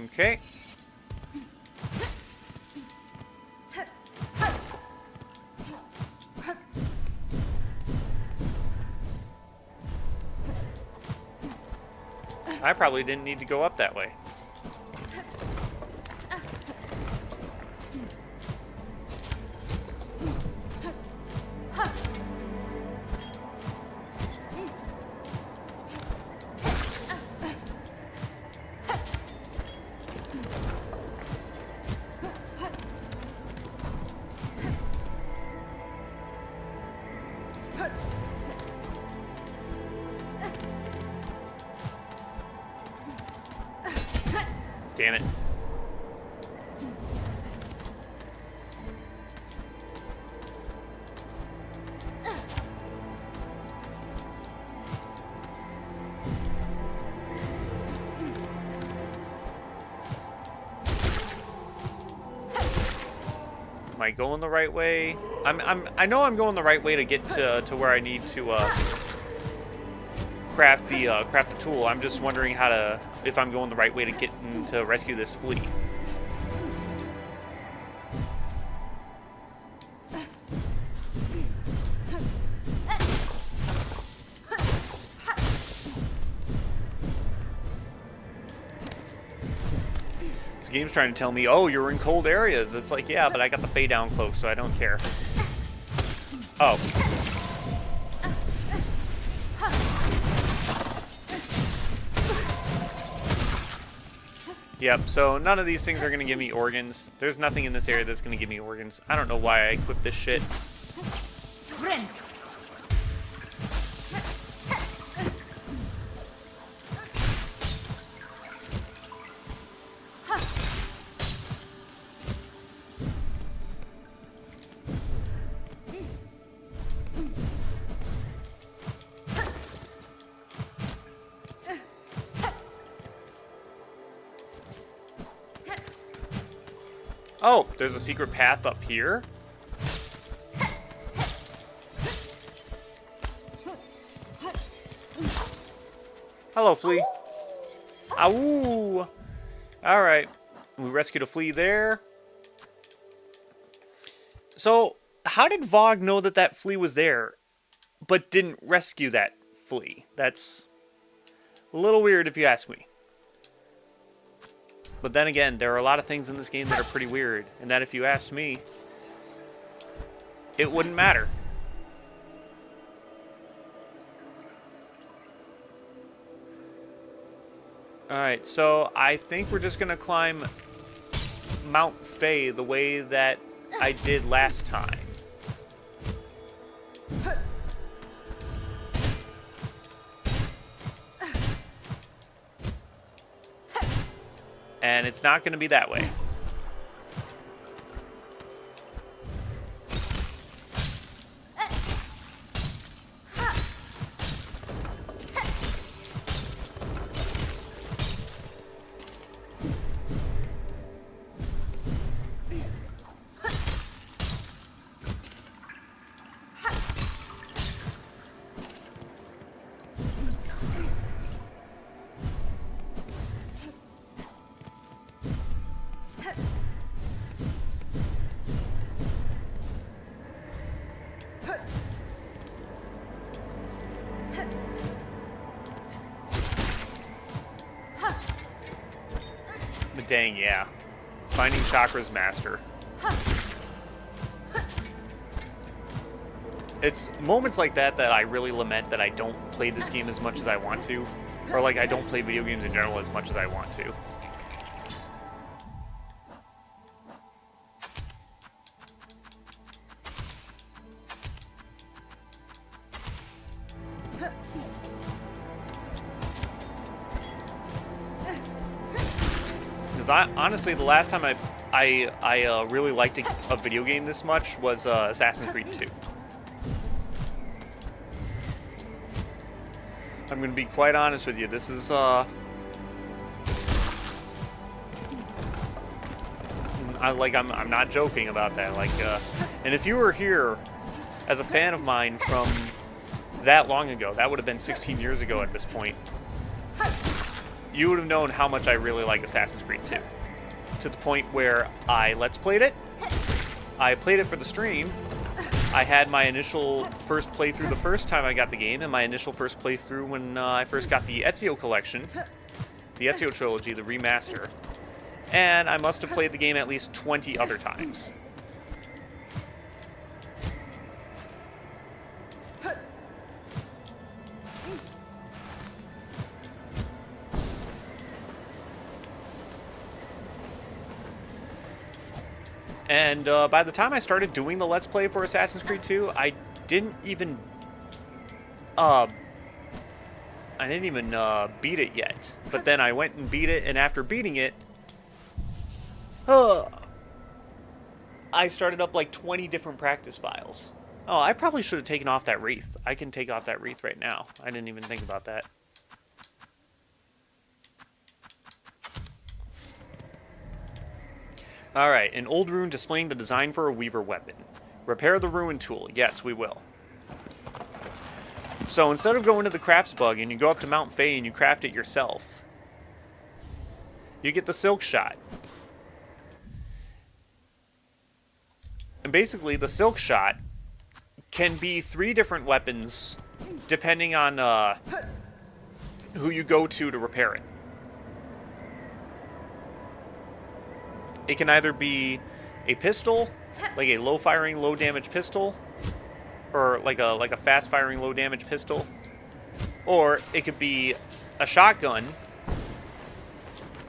Speaker 1: Okay. I probably didn't need to go up that way. Damn it. Am I going the right way? I know I'm going the right way to get to where I need to craft the tool. I'm just wondering if I'm going the right way to get to rescue this flea. This game's trying to tell me, oh, you're in cold areas. It's like, yeah, but I got the Fey Down cloak, so I don't care. Oh. Yep, so none of these things are going to give me organs. There's nothing in this area that's going to give me organs. I don't know why I equipped this shit.
Speaker 3: Ren.
Speaker 1: Oh, there's a secret path up here? Hello, flea. Ow! Alright. We rescued a flea there. So, how did Vogue know that that flea was there, but didn't rescue that flea? That's a little weird if you ask me. But then again, there are a lot of things in this game that are pretty weird, and that if you asked me, it wouldn't matter. Alright, so I think we're just going to climb Mount Faye the way that I did last time. And it's not going to be that way. But dang, yeah. Finding Chakra's master. It's moments like that that I really lament that I don't play this game as much as I want to. Or like I don't play video games in general as much as I want to. Because honestly, the last time I really liked a video game this much was Assassin's Creed 2. I'm going to be quite honest with you. This is I'm not joking about that. Like, and if you were here as a fan of mine from that long ago, that would have been 16 years ago at this point, you would have known how much I really like Assassin's Creed 2. To the point where I Let's Played it. I played it for the stream. I had my initial first playthrough the first time I got the game, and my initial first playthrough when I first got the Ezio collection, the Ezio trilogy, the remaster. And I must have played the game at least 20 other times. And by the time I started doing the Let's Play for Assassin's Creed 2, I didn't even beat it yet. But then I went and beat it, and after beating it, I started up like 20 different practice files. Oh, I probably should have taken off that wreath. I can take off that wreath right now. I didn't even think about that. Alright, an old rune displaying the design for a weaver weapon. Repair the ruin tool. Yes, we will. So instead of going to the crafts bug and you go up to Mount Faye and you craft it yourself, you get the silk shot. And basically, the silk shot can be 3 different weapons depending on who you go to repair it. It can either be a pistol, like a low-firing, low-damage pistol, or like a fast-firing, low-damage pistol, or it could be a shotgun,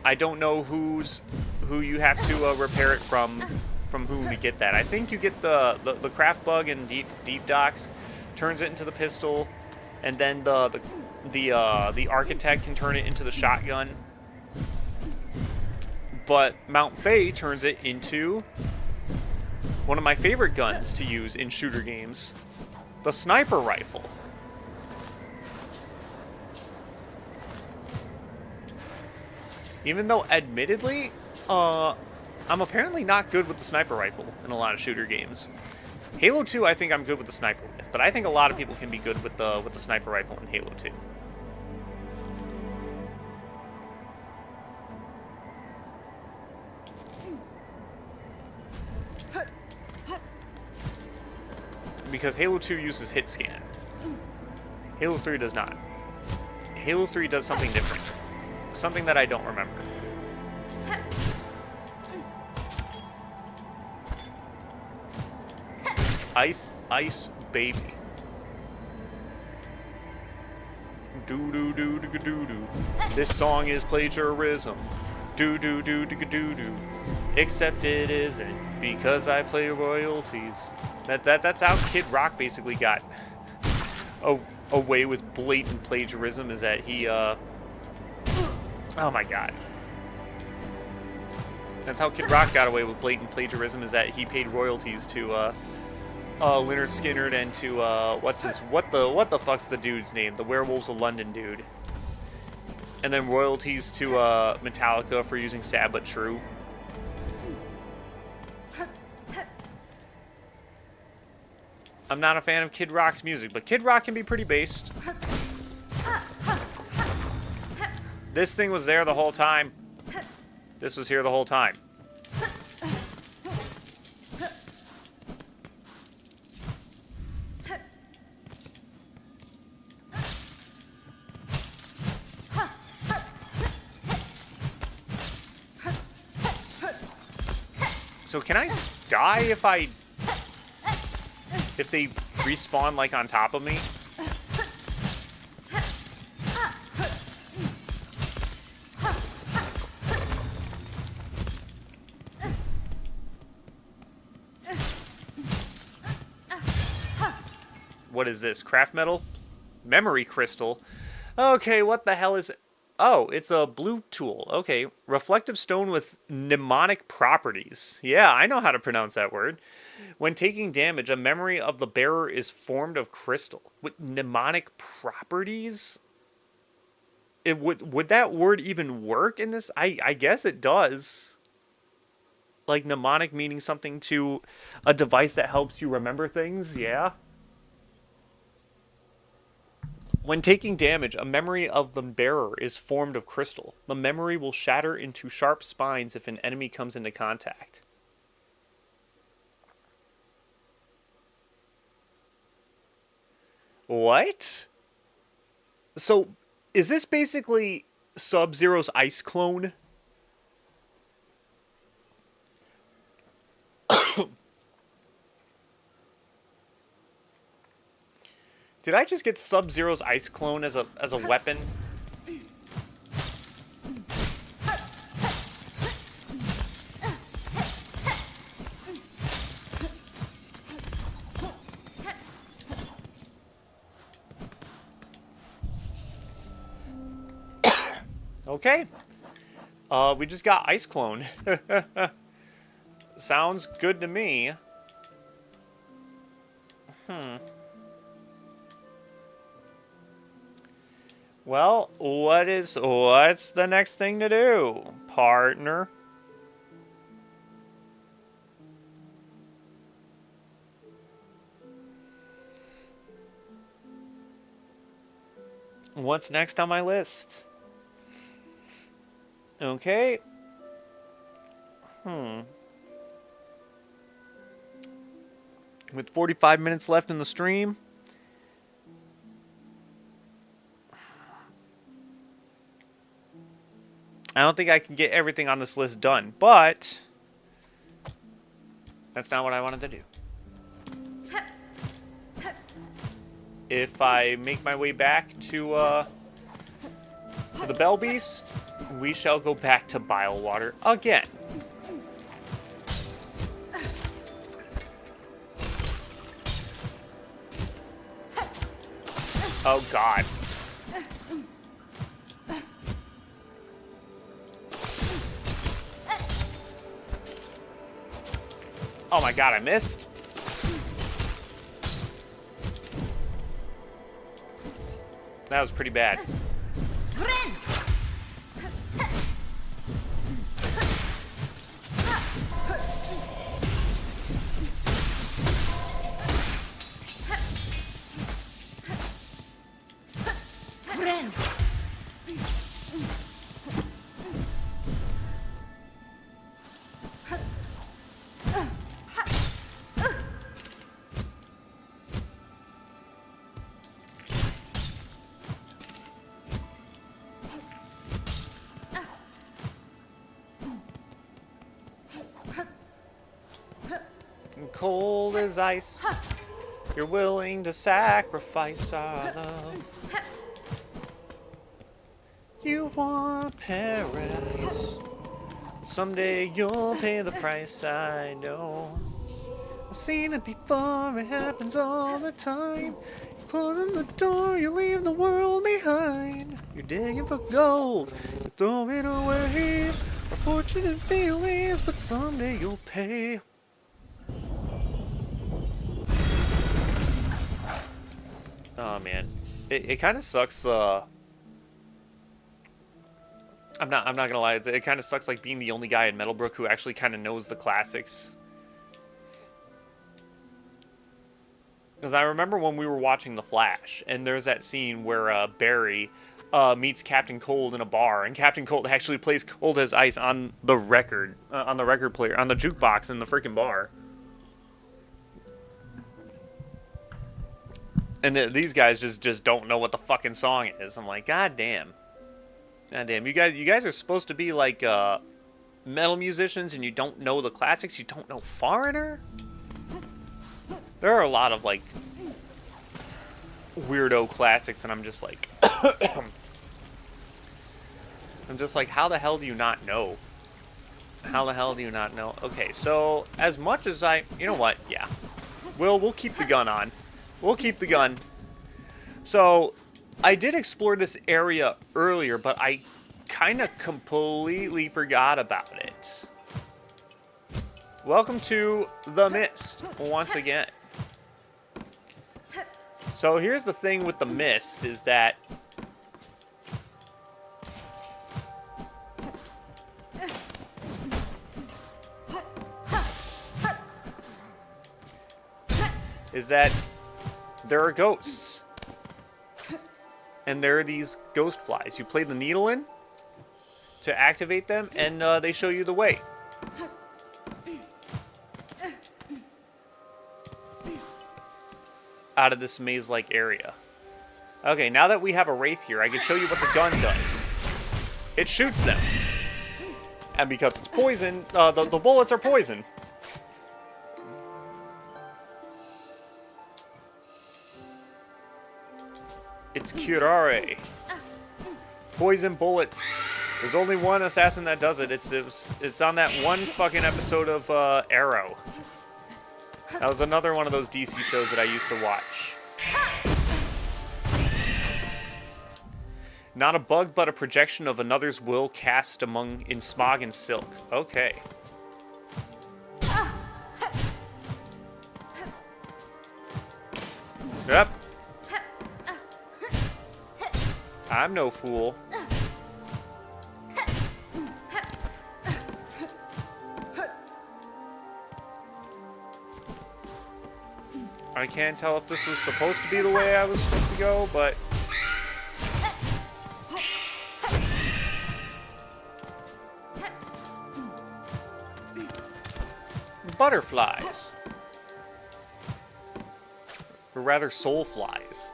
Speaker 1: I don't know who you have to repair it from whom to get that. I think you get the craft bug in deep docks, turns it into the pistol, and then the architect can turn it into the shotgun. But Mount Faye turns it into one of my favorite guns to use in shooter games, the sniper rifle. Even though, admittedly, I'm apparently not good with the sniper rifle in a lot of shooter games. Halo 2, I think I'm good with the sniper with, but I think a lot of people can be good with the sniper rifle in Halo 2. Because Halo 2 uses hit scan. Halo 3 does not. Halo 3 does something different. Something that I don't remember. Ice, ice, baby. Do do do do do do. This song is plagiarism. Do do do do do do. Except it isn't, because I play royalties. That's how Kid Rock basically got away with blatant plagiarism. Is that he oh my god. That's how Kid Rock got away with blatant plagiarism. Is that he paid royalties to Lynyrd Skynyrd and to what the fuck's the dude's name? The Werewolves of London dude. And then royalties to Metallica for using Sad But True. I'm not a fan of Kid Rock's music, but Kid Rock can be pretty based. This thing was there the whole time. This was here the whole time. So can I die if they respawn like on top of me? What is this? Craft metal? Memory crystal? Okay, what the hell is it? Oh, it's a blue tool. Okay. Reflective stone with mnemonic properties. Yeah, I know how to pronounce that word. When taking damage, a memory of the bearer is formed of crystal. With mnemonic properties? Would that word even work in this? I guess it does. Like mnemonic meaning something to a device that helps you remember things, yeah. When taking damage, a memory of the bearer is formed of crystal. The memory will shatter into sharp spines if an enemy comes into contact. What? So, is this basically Sub-Zero's ice clone? Did I just get Sub-Zero's ice clone as a weapon? Okay. We just got ice clone. Sounds good to me. Well, what's the next thing to do, partner? What's next on my list? Okay. With 45 minutes left in the stream, I don't think I can get everything on this list done, but that's not what I wanted to do. If I make my way back to the Bell Beast, we shall go back to bile water again. Oh god. Oh my god, I missed. That was pretty bad. Cold as ice, you're willing to sacrifice our love. You want paradise, someday you'll pay the price, I know. I've seen it before, it happens all the time. You're closing the door, you leave the world behind. You're digging for gold, you throw it away. Our fortunate feelings, but someday you'll pay. Oh man, it kind of sucks. I'm not gonna lie. It kind of sucks like being the only guy in Metalbrook who actually kind of knows the classics. Because I remember when we were watching The Flash, and there's that scene where Barry meets Captain Cold in a bar, and Captain Cold actually plays Cold as Ice on the record player, on the jukebox in the freaking bar. And these guys just don't know what the fucking song is. I'm like, god damn. God damn. You guys are supposed to be like metal musicians and you don't know the classics? You don't know Foreigner? There are a lot of like weirdo classics and I'm just like I'm just like, how the hell do you not know? How the hell do you not know? Okay, so as much as you know what? Yeah. We'll keep the gun on. We'll keep the gun. So, I did explore this area earlier, but I kind of completely forgot about it. Welcome to The Mist, once again. So, here's the thing with The Mist, is that there are ghosts. And there are these ghost flies. You play the needle in to activate them, and they show you the way. Out of this maze-like area. Okay, now that we have a Wraith here, I can show you what the gun does. It shoots them. And because it's poison, the bullets are poison. It's curare. Poison bullets. There's only one assassin that does it. It's on that one fucking episode of Arrow. That was another one of those DC shows that I used to watch. Not a bug, but a projection of another's will cast in smog and silk. Okay. Yep. I'm no fool. I can't tell if this was supposed to be the way I was supposed to go, but... Butterflies. Or rather, soul flies.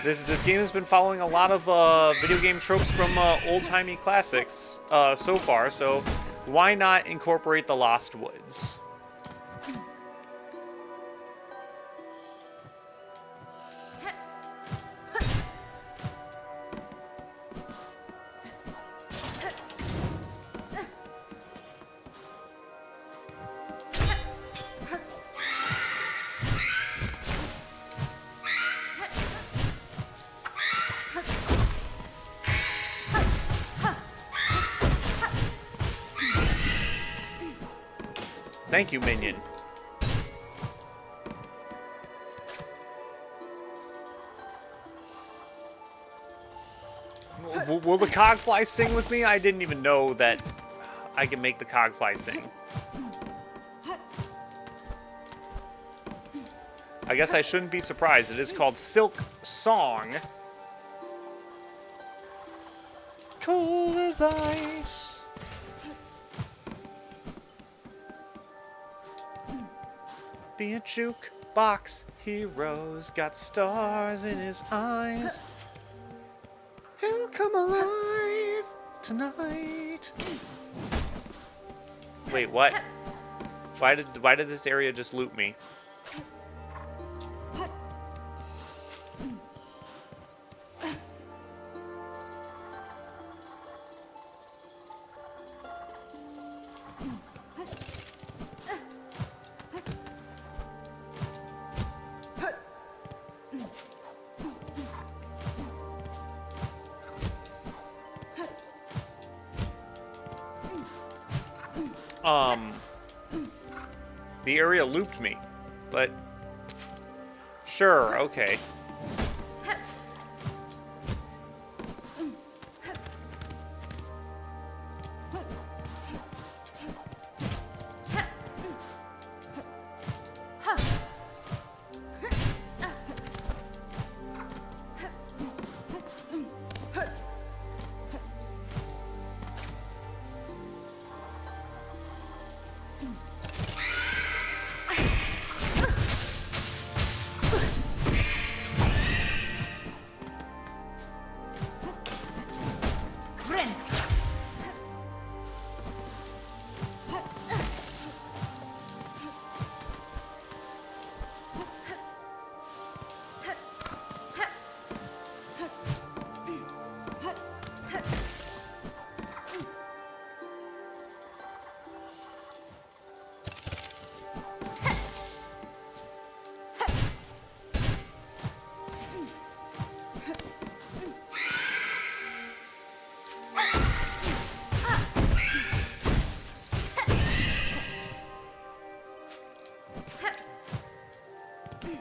Speaker 1: This game has been following a lot of video game tropes from old-timey classics so far, so why not incorporate the Lost Woods? Thank you, minion. Will the cogfly sing with me? I didn't even know that I can make the cogfly sing. I guess I shouldn't be surprised. It is called Silksong. Cold as ice. Be a jukebox hero's got stars in his eyes. He'll come alive tonight. Wait, what? Why did this area just loot me? The area looped me, but sure, okay.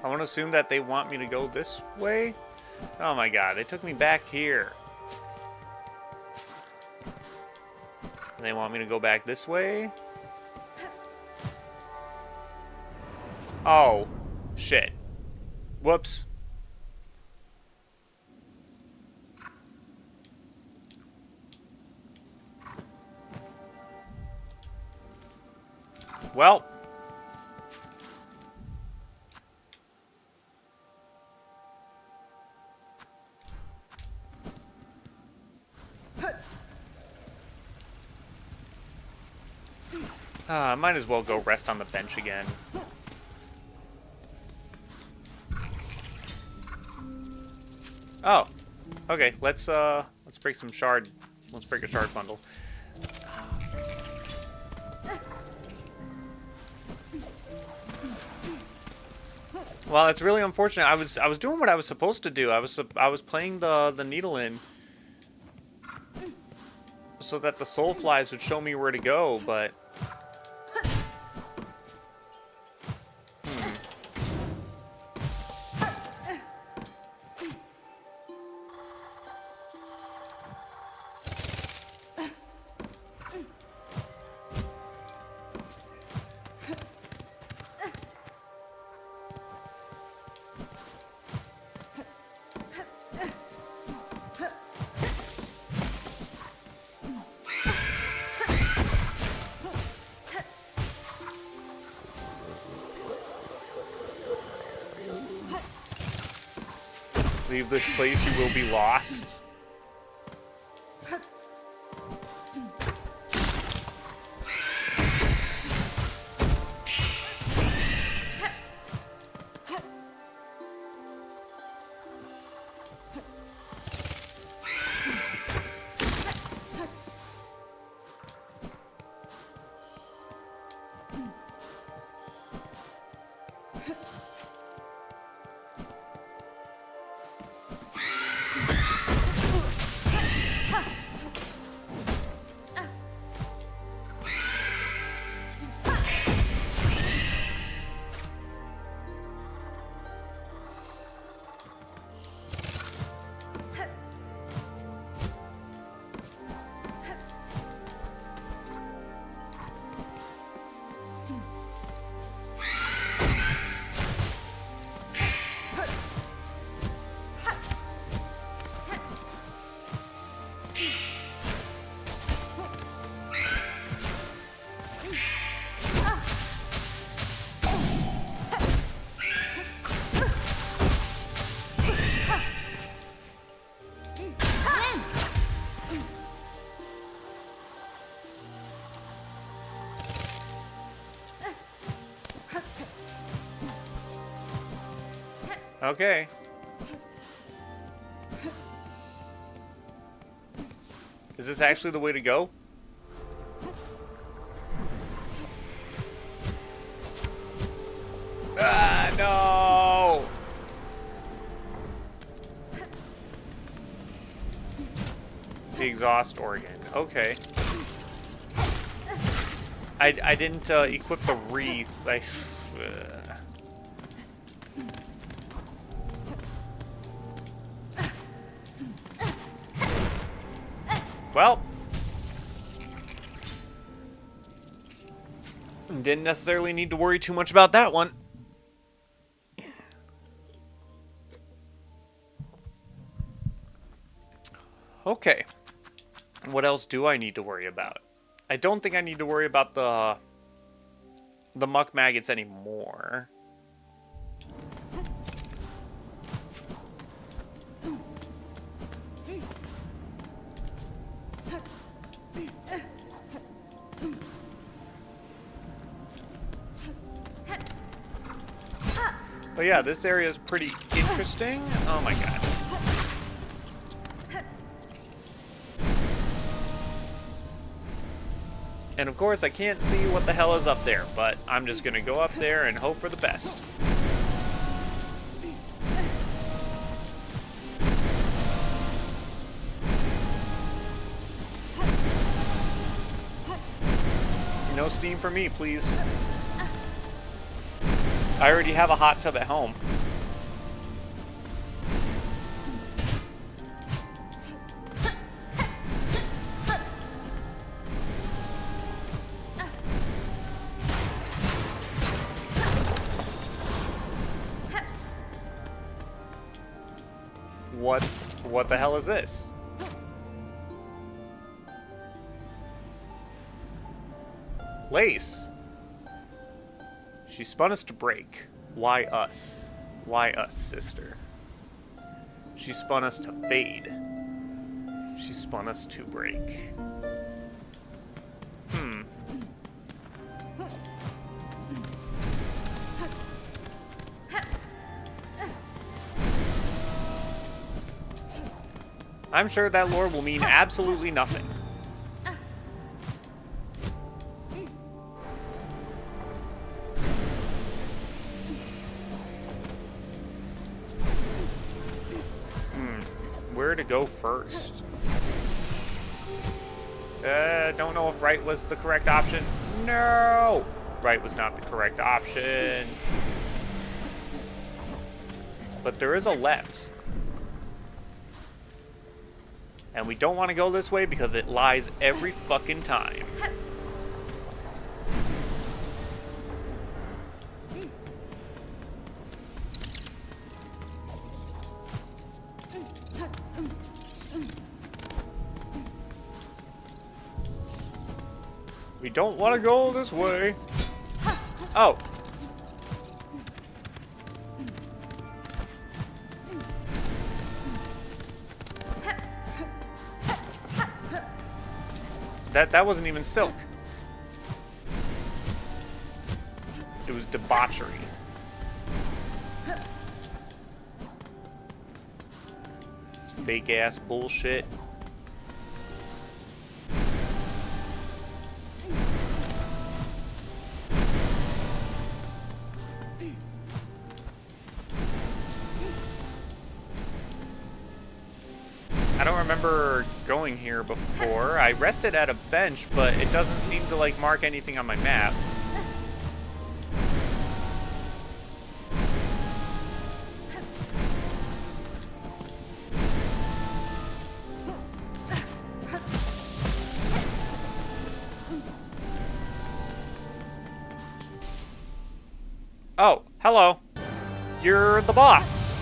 Speaker 1: I want to assume that they want me to go this way. Oh my god, they took me back here. And they want me to go back this way? Oh, shit. Whoops. Well. I might as well go rest on the bench again. Oh, okay. Let's break some shard. Let's break a shard bundle. Well, it's really unfortunate. I was doing what I was supposed to do. I was playing the needle in so that the soul flies would show me where to go, but. Leave this place, you will be lost. Okay. Is this actually the way to go? Ah, no! The exhaust organ. Okay. I didn't equip the wreath. Well, didn't necessarily need to worry too much about that one. Okay. What else do I need to worry about? I don't think I need to worry about the muck maggots anymore. But yeah, this area is pretty interesting. Oh my god. And of course, I can't see what the hell is up there, but I'm just gonna go up there and hope for the best. No steam for me, please. I already have a hot tub at home. What the hell is this? Lace. She spun us to break. Why us? Why us, sister? She spun us to fade. She spun us to break. I'm sure that lore will mean absolutely nothing. Where to go first? Don't know if right was the correct option. No! Right was not the correct option. But there is a left. And we don't want to go this way because it lies every fucking time. We don't want to go this way. Oh. That wasn't even silk. It was debauchery. It's fake ass bullshit. I don't remember going here before. I rested at a bench, but it doesn't seem to like mark anything on my map. Oh, hello. You're the boss.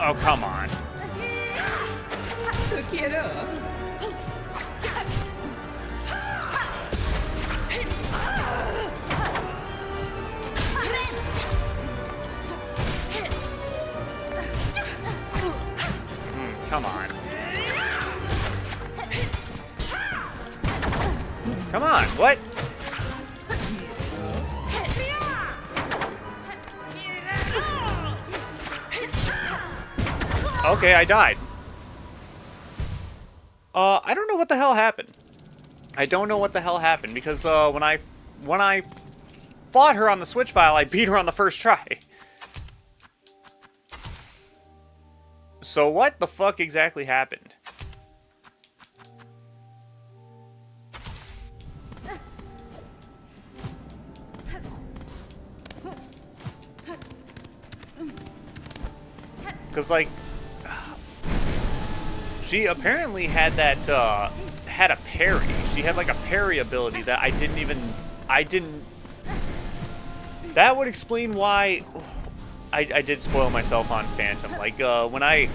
Speaker 1: Oh, come on. Come on. Come on, what? Okay, I died. I don't know what the hell happened. I don't know what the hell happened because when I fought her on the Switch file, I beat her on the first try. So what the fuck exactly happened? Because like she apparently had that had a parry. She had like a parry ability that I didn't. That would explain why I did spoil myself on Phantom. Like when I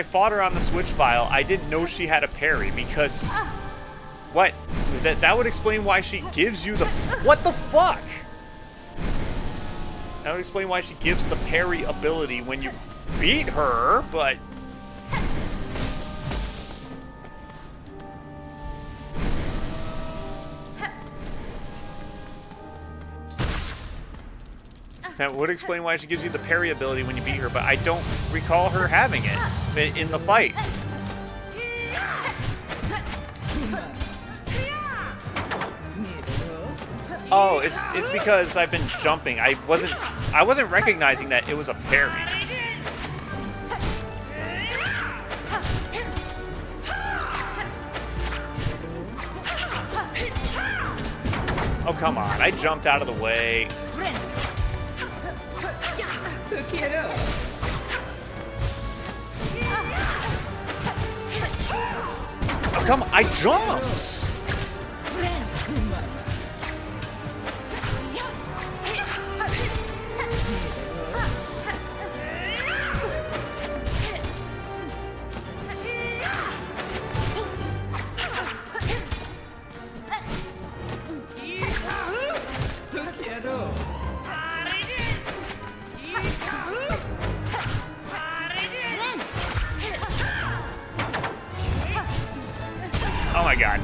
Speaker 1: fought her on the Switch file, I didn't know she had a parry because what? That would explain why she gives you the what the fuck? That would explain why she gives the parry ability when you beat her, but that would explain why she gives you the parry ability when you beat her, but I don't recall her having it in the fight. Oh, it's because I've been jumping. I wasn't recognizing that it was a parry. Oh, come on. I jumped out of the way. Oh, come on. I jumped! Oh my god.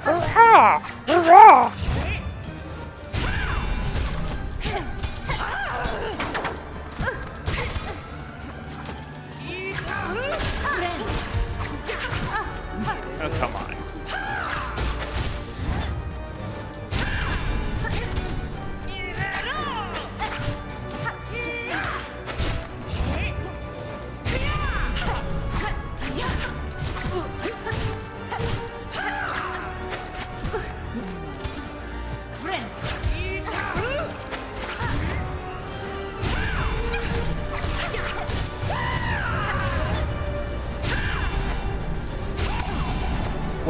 Speaker 1: Hurrah! Hurrah! Oh, come on.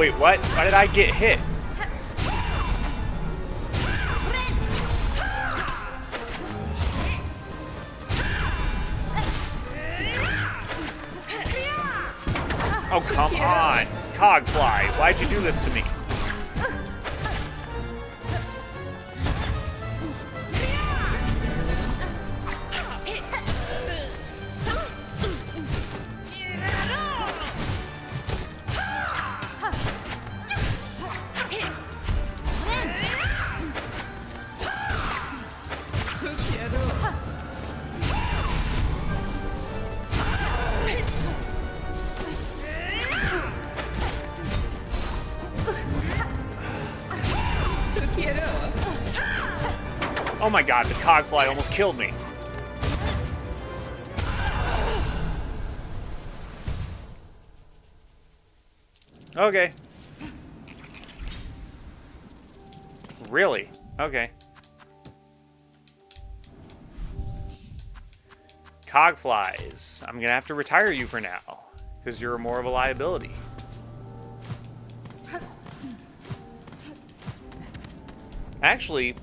Speaker 1: Wait, what? Why did I get hit? Oh, come on. Cogfly, why'd you do this to me? Oh my god, the Cogfly almost killed me. Okay. Really? Okay. Cogflies. I'm gonna have to retire you for now, because you're more of a liability. Actually,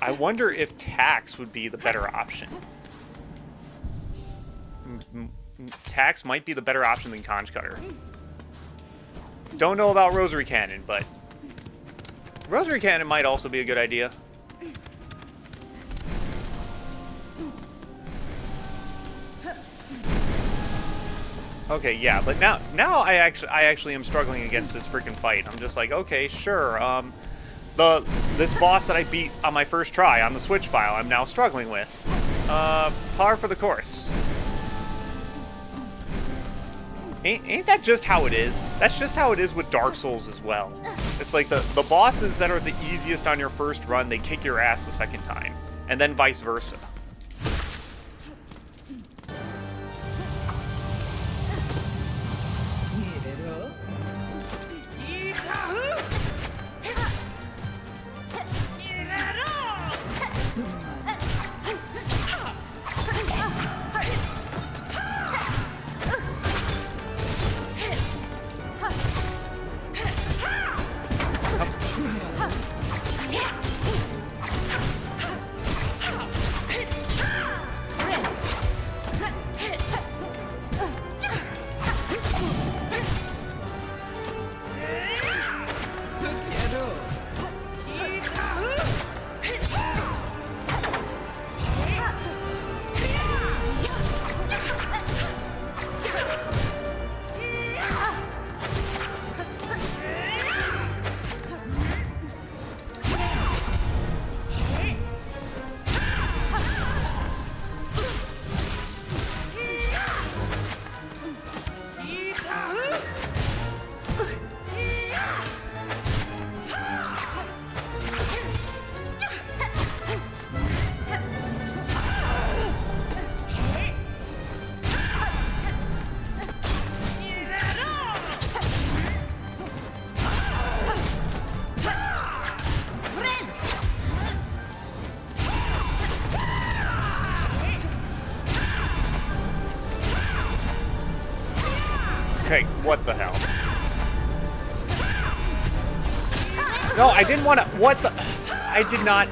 Speaker 1: I wonder if tax would be the better option. Tax might be the better option than Conch Cutter. Don't know about Rosary Cannon, but Rosary Cannon might also be a good idea. Okay, yeah, but now I actually am struggling against this freaking fight. I'm just like, okay, sure. This boss that I beat on my first try on the Switch file, I'm now struggling with. Par for the course. Ain't that just how it is? That's just how it is with Dark Souls as well. It's like the bosses that are the easiest on your first run, they kick your ass the second time. And then vice versa. Okay, what the hell? No, I didn't want to. What the? I did not.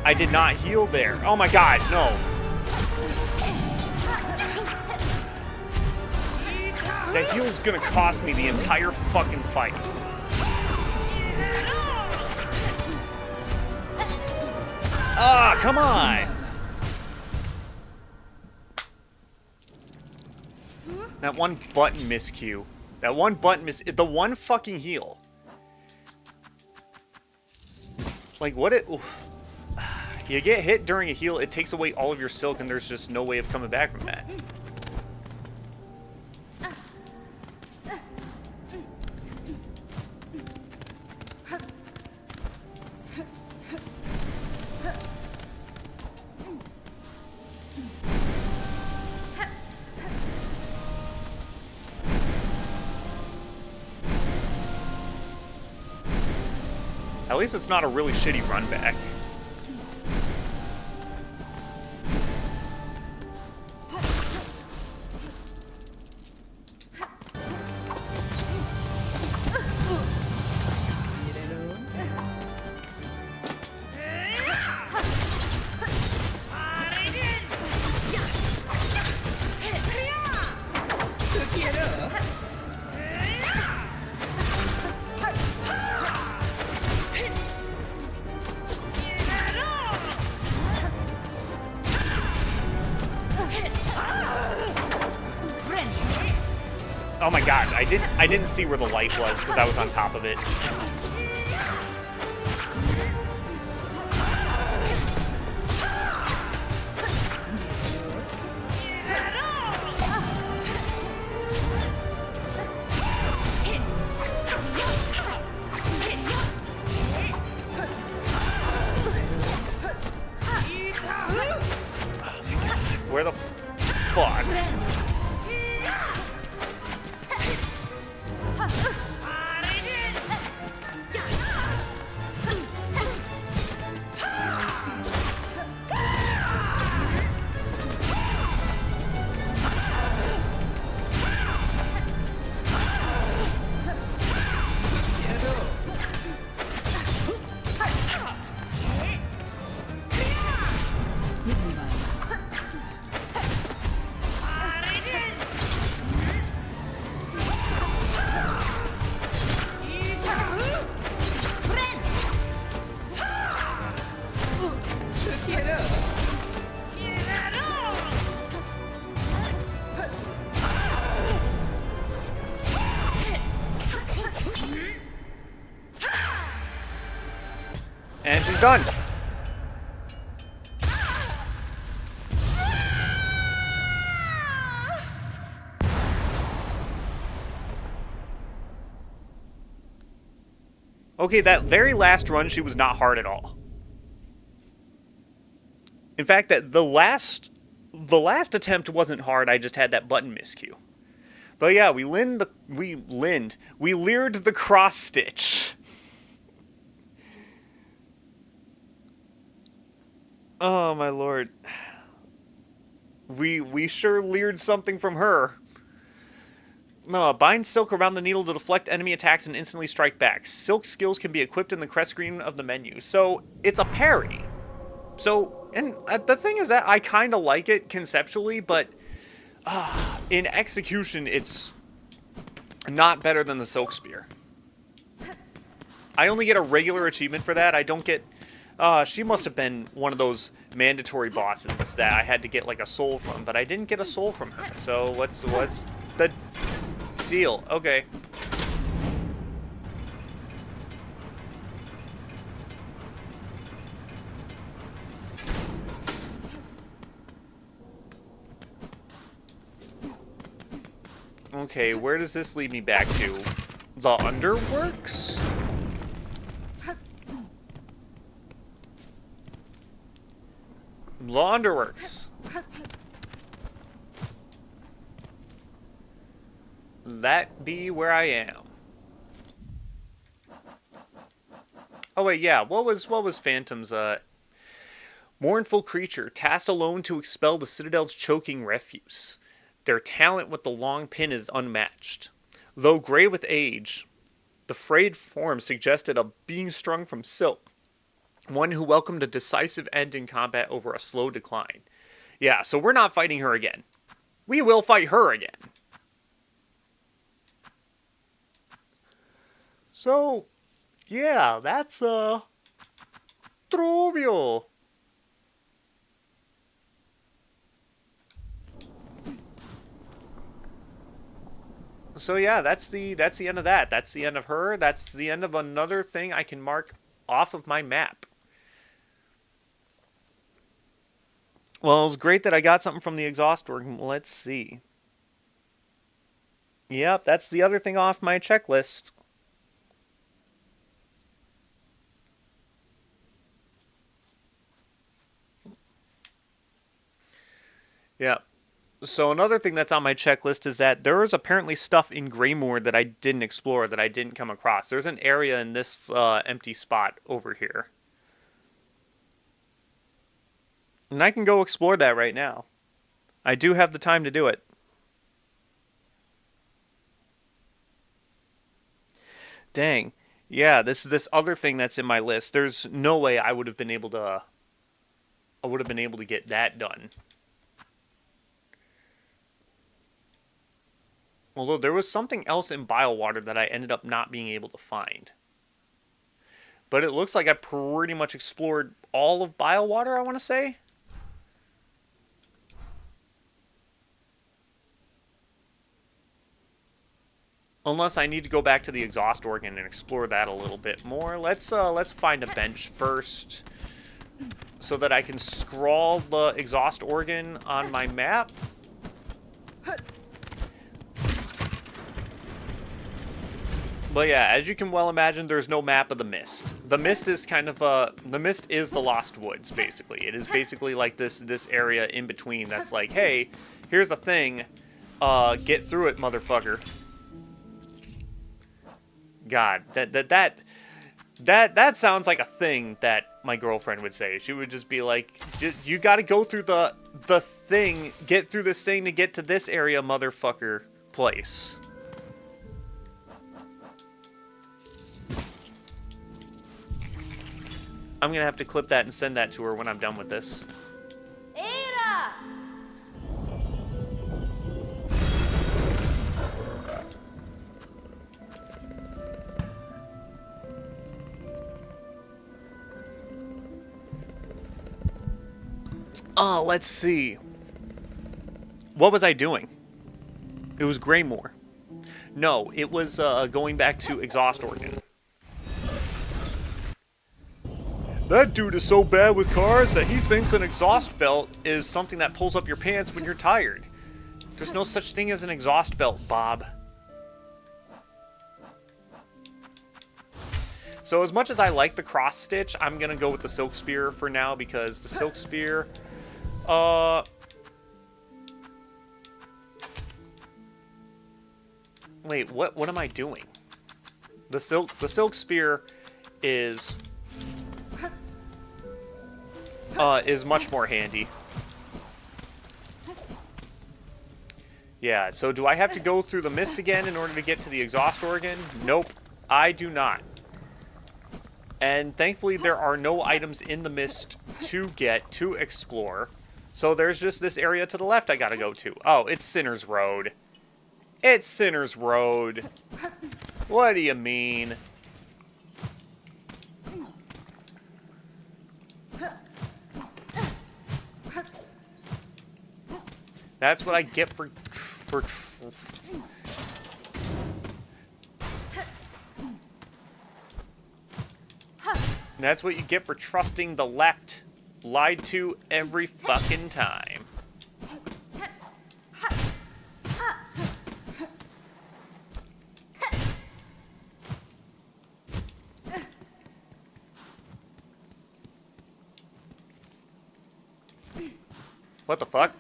Speaker 1: I did not heal there. Oh my god, no. That heal's gonna cost me the entire fucking fight. Ah, come on! That one button miscue. That one button the one fucking heal. Like, what it... Oof. You get hit during a heal, it takes away all of your silk, and there's just no way of coming back from that. At least it's not a really shitty run back. God, I didn't see where the light was because I was on top of it. Where the fuck? And she's done. Okay, that very last run, she was not hard at all. In fact, that the last attempt wasn't hard. I just had that button miscue. But yeah, we leered the cross stitch. Oh my lord. We sure leered something from her. No, bind Silk around the needle to deflect enemy attacks and instantly strike back. Silk skills can be equipped in the crest screen of the menu. So, it's a parry. So, and the thing is that I kind of like it conceptually, but in execution, it's not better than the Silk Spear. I only get a regular achievement for that. I don't get... she must have been one of those mandatory bosses that I had to get like a soul from, but I didn't get a soul from her. So what's the deal? Okay. Okay, where does this lead me back to? The Underworks? Launderworks. That be where I am. Oh wait, yeah. What was Phantom's mournful creature, tasked alone to expel the Citadel's choking refuse. Their talent with the long pin is unmatched. Though gray with age, the frayed form suggested a being strung from silk. One who welcomed a decisive end in combat over a slow decline. Yeah, so we're not fighting her again. We will fight her again. So, yeah, that's, Trubio. So yeah, that's the end of that. That's the end of her. That's the end of another thing I can mark off of my map. Well, it was great that I got something from the exhaust organ. Let's see. Yep, that's the other thing off my checklist. Yeah. So another thing that's on my checklist is that there is apparently stuff in Greymoor that I didn't explore, that I didn't come across. There's an area in this empty spot over here. And I can go explore that right now. I do have the time to do it. Dang. Yeah, this other thing that's in my list. There's no way I would have been able to get that done. Although there was something else in Biowater that I ended up not being able to find. But it looks like I pretty much explored all of Biowater, I want to say. Unless I need to go back to the exhaust organ and explore that a little bit more. Let's find a bench first so that I can scrawl the exhaust organ on my map. But yeah, as you can well imagine, there's no map of the mist. The mist is kind of the mist is the Lost Woods, basically. It is basically like this area in between that's like, hey, here's a thing. Get through it, motherfucker. God, that sounds like a thing that my girlfriend would say. She would just be like, you got to go through the thing, get through this thing to get to this area, motherfucker place. I'm gonna have to clip that and send that to her when I'm done with this.
Speaker 3: Ada!
Speaker 1: Oh, let's see. What was I doing? It was Greymore. No, it was going back to exhaust organ. That dude is so bad with cars that he thinks an exhaust belt is something that pulls up your pants when you're tired. There's no such thing as an exhaust belt, Bob. So as much as I like the cross stitch, I'm gonna go with the silk spear for now because the silk spear, wait, what am I doing? The silk spear is much more handy. Yeah, so do I have to go through the mist again in order to get to the exhaust organ? Nope, I do not. And thankfully there are no items in the mist to explore. So there's just this area to the left I gotta go to. Oh, it's Sinner's Road. It's Sinner's Road. What do you mean? That's what I get for that's what you get for trusting the left. Lied to every fucking time. What the fuck?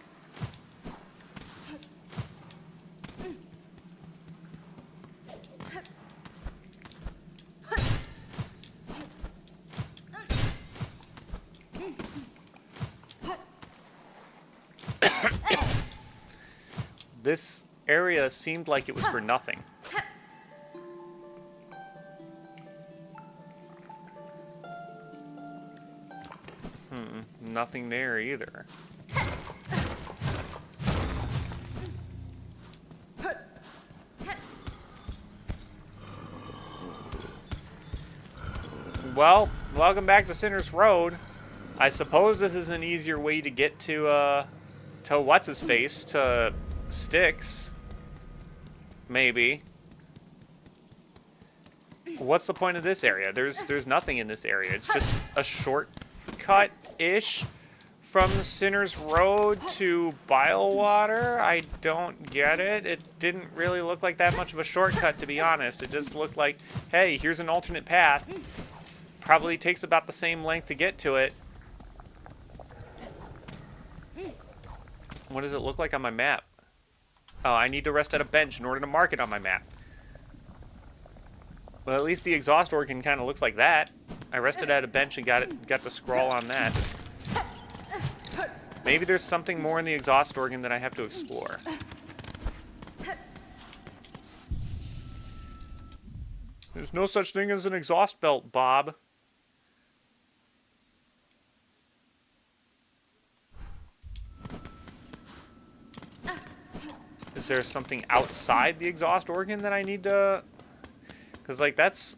Speaker 1: This area seemed like it was for nothing. Nothing there either. Well, welcome back to Sinner's Road. I suppose this is an easier way to get to what's-his-face, to Styx. Maybe. What's the point of this area? There's nothing in this area. It's just a shortcut-ish from Sinner's Road to Bilewater. I don't get it. It didn't really look like that much of a shortcut, to be honest. It just looked like, hey, here's an alternate path. Probably takes about the same length to get to it. What does it look like on my map? Oh, I need to rest at a bench in order to mark it on my map. Well, at least the exhaust organ kind of looks like that. I rested at a bench and got to scroll on that. Maybe there's something more in the exhaust organ that I have to explore. There's no such thing as an exhaust belt, Bob. Is there something outside the exhaust organ that I need to... Because, like, that's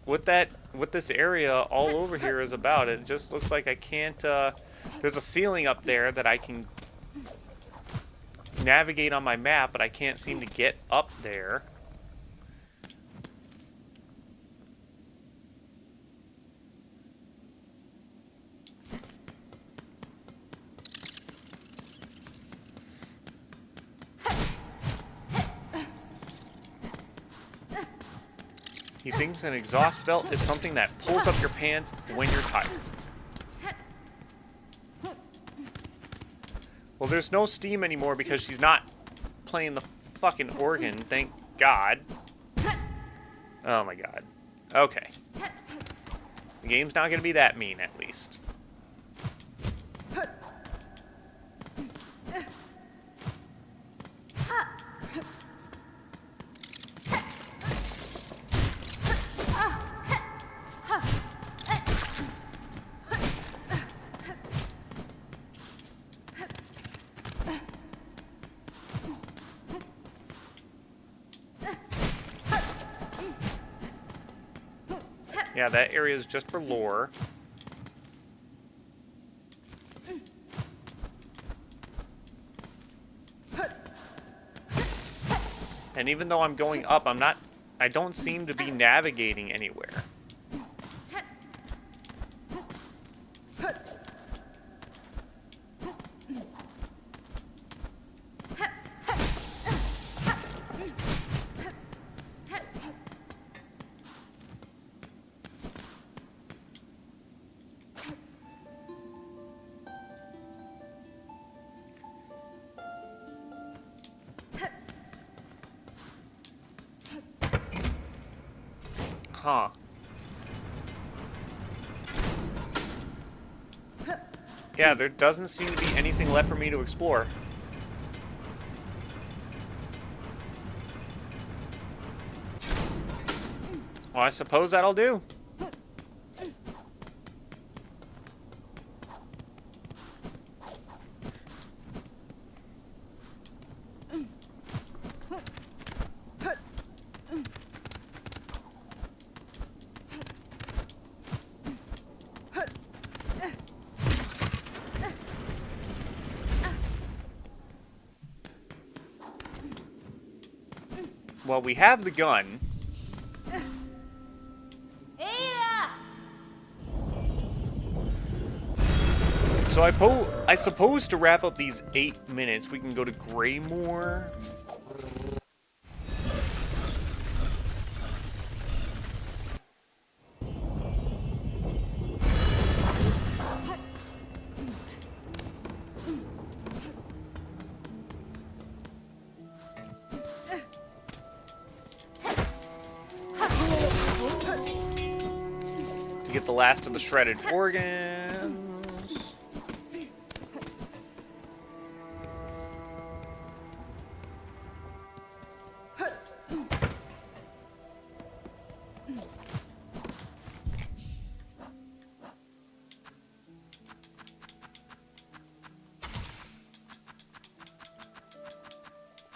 Speaker 1: what this area all over here is about. It just looks like I can't... There's a ceiling up there that I can navigate on my map, but I can't seem to get up there. He thinks an exhaust belt is something that pulls up your pants when you're tired. Well, there's no steam anymore because she's not playing the fucking organ, thank God. Oh my God. Okay. The game's not gonna be that mean, at least. Yeah, that area is just for lore. And even though I'm going up, I don't seem to be navigating anywhere. Huh. Yeah, there doesn't seem to be anything left for me to explore. Well, I suppose that'll do. Well, we have the gun.
Speaker 3: Ada!
Speaker 1: So I suppose to wrap up these 8 minutes, we can go to Greymoor. To get the last of the shredded organs.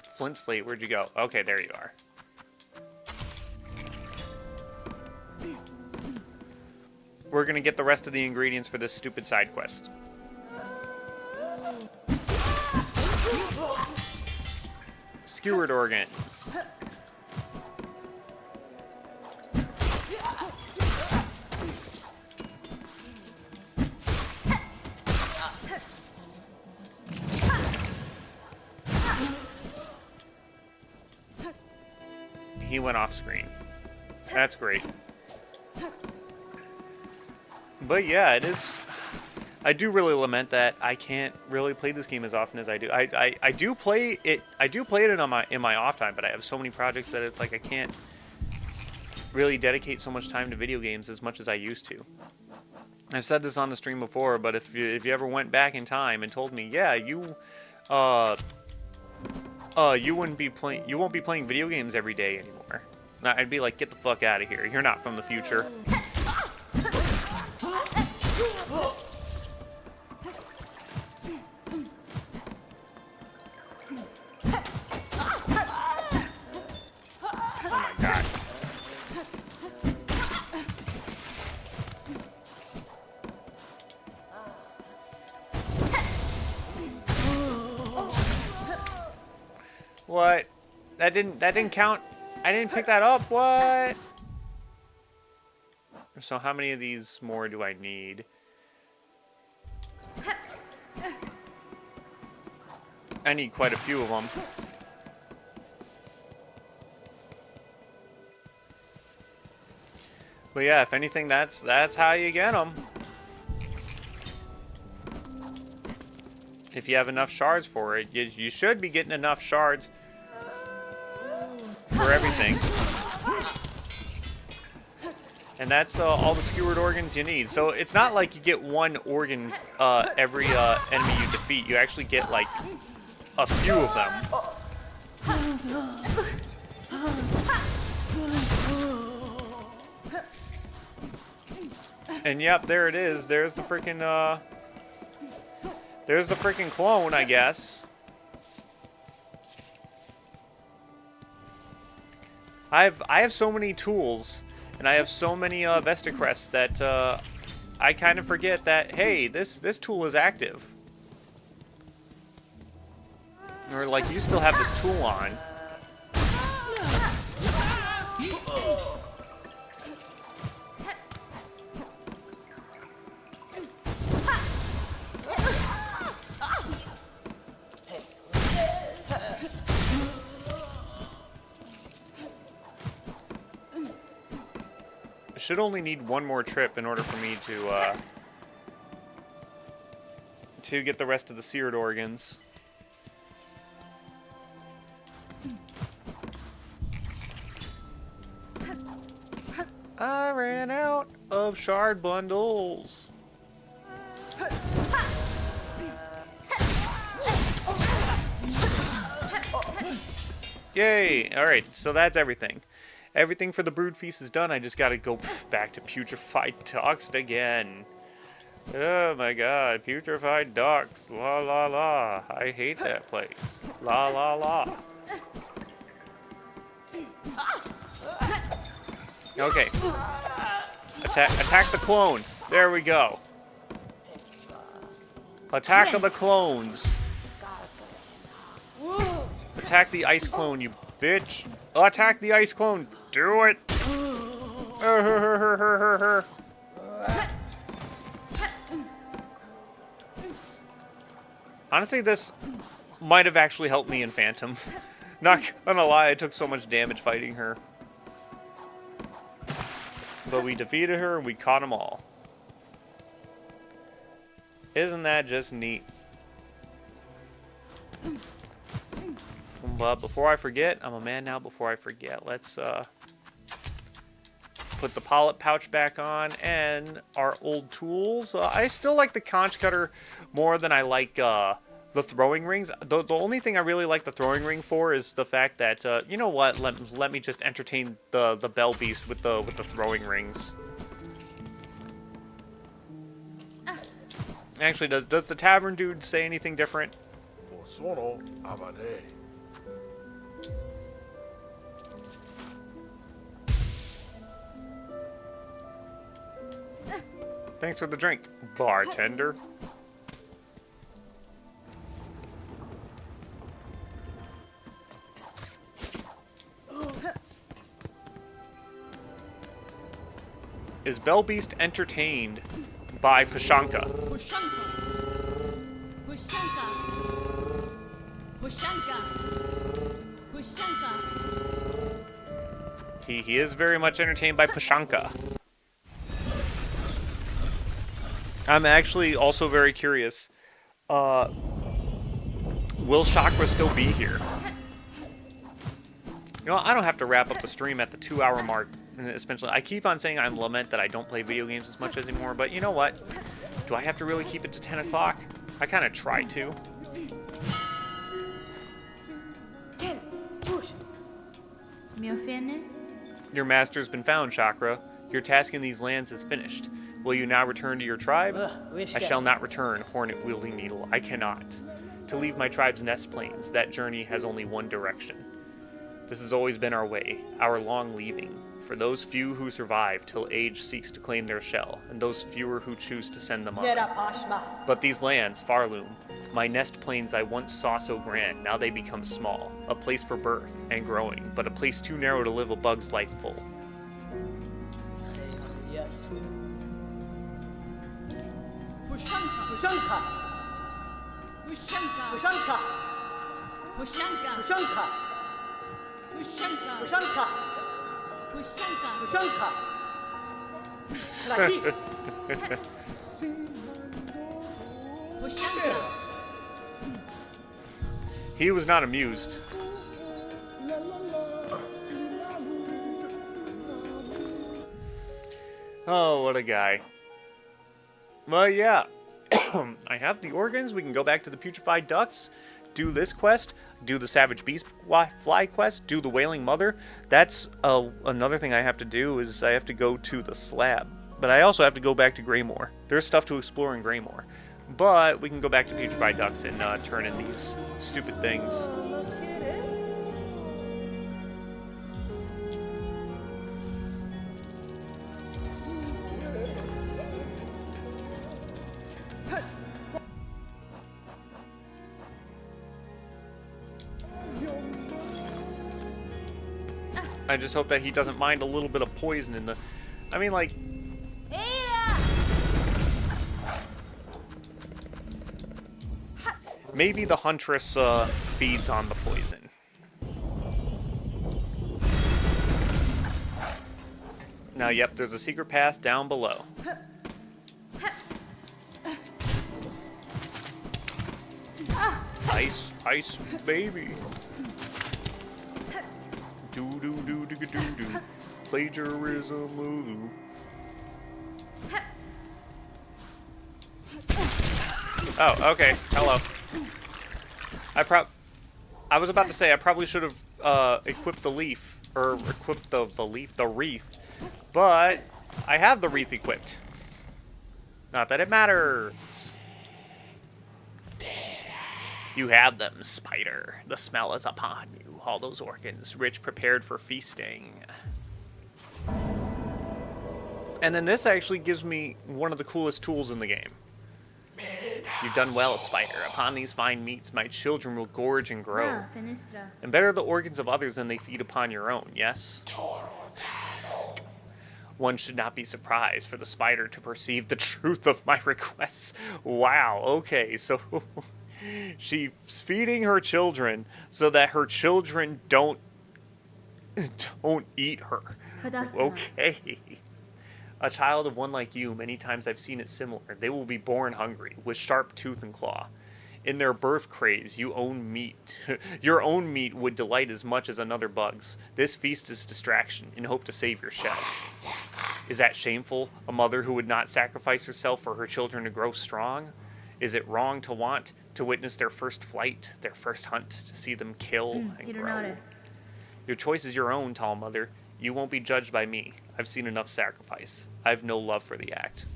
Speaker 1: Flint Slate, where'd you go? Okay, there you are. We're gonna get the rest of the ingredients for this stupid side quest. Skewered organs. He went off screen. That's great. But yeah, it is. I do really lament that I can't really play this game as often as I do. I do play it. I do play it in my off time, but I have so many projects that it's like I can't really dedicate so much time to video games as much as I used to. I've said this on the stream before, but if you ever went back in time and told me, yeah, you won't be playing video games every day anymore, I'd be like, get the fuck out of here. You're not from the future. Oh my God. What? That didn't count. I didn't pick that up. What? So how many of these more do I need? I need quite a few of them. But yeah, if anything, that's how you get them. If you have enough shards for it, you should be getting enough shards for everything. And that's all the skewered organs you need. So it's not like you get one organ every enemy you defeat. You actually get like a few of them. And yep, there it is. There's the freaking clone, I guess. I have so many tools, and I have so many Vesticrests that I kind of forget that, hey, this tool is active. Or like, you still have this tool on. I should only need one more trip in order for me to get the rest of the seared organs. I ran out of shard bundles. Yay! Alright, so that's everything. Everything for the brood feast is done. I just gotta go back to putrefied docks again. Oh my god, putrefied docks. La la la. I hate that place. La la la. Okay. Attack the clone. There we go. Attack of the clones. Attack the ice clone, you bitch. Attack the ice clone. Do it. Honestly, this might have actually helped me in Phantom. Not gonna lie, I took so much damage fighting her. But we defeated her and we caught them all. Isn't that just neat? But before I forget, I'm a man now before I forget. Let's put the polyp pouch back on and our old tools. I still like the conch cutter more than I like the throwing rings. The only thing I really like the throwing ring for is the fact that, you know what, let me just entertain the bell beast with the throwing rings. Actually, does the tavern dude say anything different? Thanks for the drink, bartender. Is Bellbeast entertained by Pashanka? He is very much entertained by Pashanka. I'm actually also very curious. Will Chakra still be here? You know, I don't have to wrap up the stream at the 2-hour mark. Especially, I keep on saying I'm lament that I don't play video games as much anymore, but you know what? Do I have to really keep it to 10 o'clock? I kind of try to. Your master's been found, Chakra. Your task in these lands is finished. Will you now return to your tribe? I shall not return, hornet-wielding needle. I cannot. To leave my tribe's nest plains, that journey has only one direction. This has always been our way, our long leaving, for those few who survive till age seeks to claim their shell, and those fewer who choose to send them on. But these lands, Farloom, my nest plains I once saw so grand, now they become small, a place for birth and growing, but a place too narrow to live a bug's life full.
Speaker 4: Yes.
Speaker 1: He was not amused. Oh, what a guy. Well, yeah. I have the organs. We can go back to the putrefied ducks, do this quest, do the savage beast fly quest, do the wailing mother. That's another thing I have to do is I have to go to the slab. But I also have to go back to Greymore. There's stuff to explore in Greymore. But we can go back to putrefied ducks and turn in these stupid things.
Speaker 2: Let's get it.
Speaker 1: I just hope that he doesn't mind a little bit of poison in the... I mean, like...
Speaker 3: Ada!
Speaker 1: Maybe the huntress feeds on the poison. Now, yep, there's a secret path down below. Ice, ice, baby. Do do do do do do. Plagiarism. Ooh. Oh, okay. Hello. I was about to say I probably should have equipped the leaf or equipped the wreath, but I have the wreath equipped. Not that it matters. You have them, spider. The smell is upon you. All those organs, rich, prepared for feasting. And then this actually gives me one of the coolest tools in the game. You've done well, spider. Upon these fine meats, my children will gorge and grow. And better the organs of others than they feed upon your own, yes? One should not be surprised for the spider to perceive the truth of my requests. Wow, okay, so... She's feeding her children so that her children don't eat her. Okay. A child of one like you, many times I've seen it similar. They will be born hungry, with sharp tooth and claw. In their birth craze, you own meat. Your own meat would delight as much as another bug's. This feast is distraction, in hope to save your shell. Is that shameful? A mother who would not sacrifice herself for her children to grow strong? Is it wrong to want to witness their first flight, their first hunt, to see them kill and grow? Your choice is your own, tall mother. You won't be judged by me. I've seen enough sacrifice. I have no love for the act.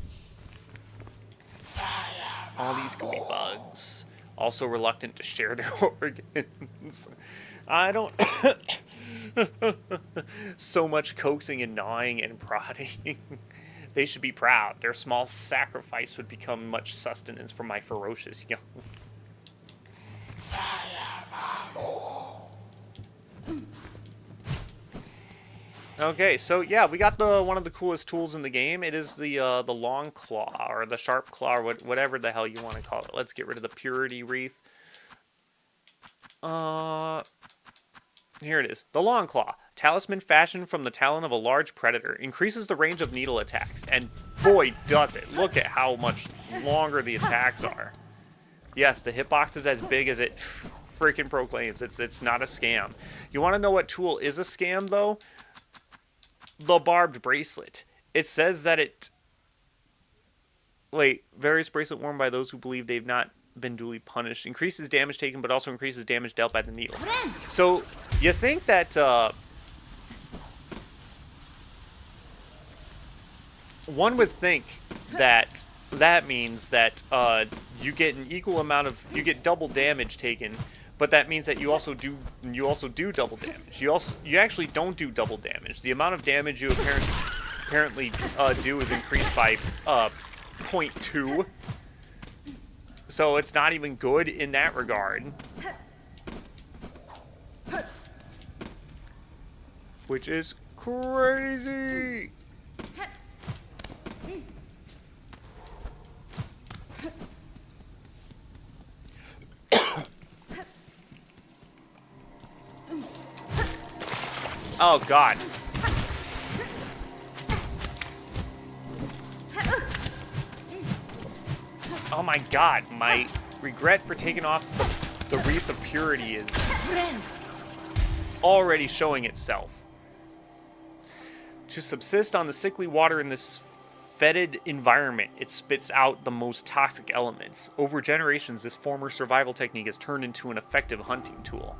Speaker 1: All these gooey bugs, also reluctant to share their organs. I don't... So much coaxing and gnawing and prodding. They should be proud. Their small sacrifice would become much sustenance for my ferocious young. Okay, so yeah, we got one of the coolest tools in the game. It is the long claw or the sharp claw or whatever the hell you want to call it. Let's get rid of the purity wreath. Here it is. The long claw. Talisman fashioned from the talon of a large predator. Increases the range of needle attacks. And boy, does it. Look at how much longer the attacks are. Yes, the hitbox is as big as it freaking proclaims. It's not a scam. You want to know what tool is a scam, though? The barbed bracelet. It says that it... Wait, various bracelet worn by those who believe they've not been duly punished. Increases damage taken, but also increases damage dealt by the needle. So, you think that, one would think that that means that, you get an equal amount of, you get double damage taken, but that means that you also do double damage. You actually don't do double damage. The amount of damage you apparently do is increased by, 0.2. So it's not even good in that regard. Which is crazy. Oh, God. Oh my god, my regret for taking off the Wreath of Purity is already showing itself. To subsist on the sickly water in this fetid environment, it spits out the most toxic elements. Over generations, this former survival technique has turned into an effective hunting tool.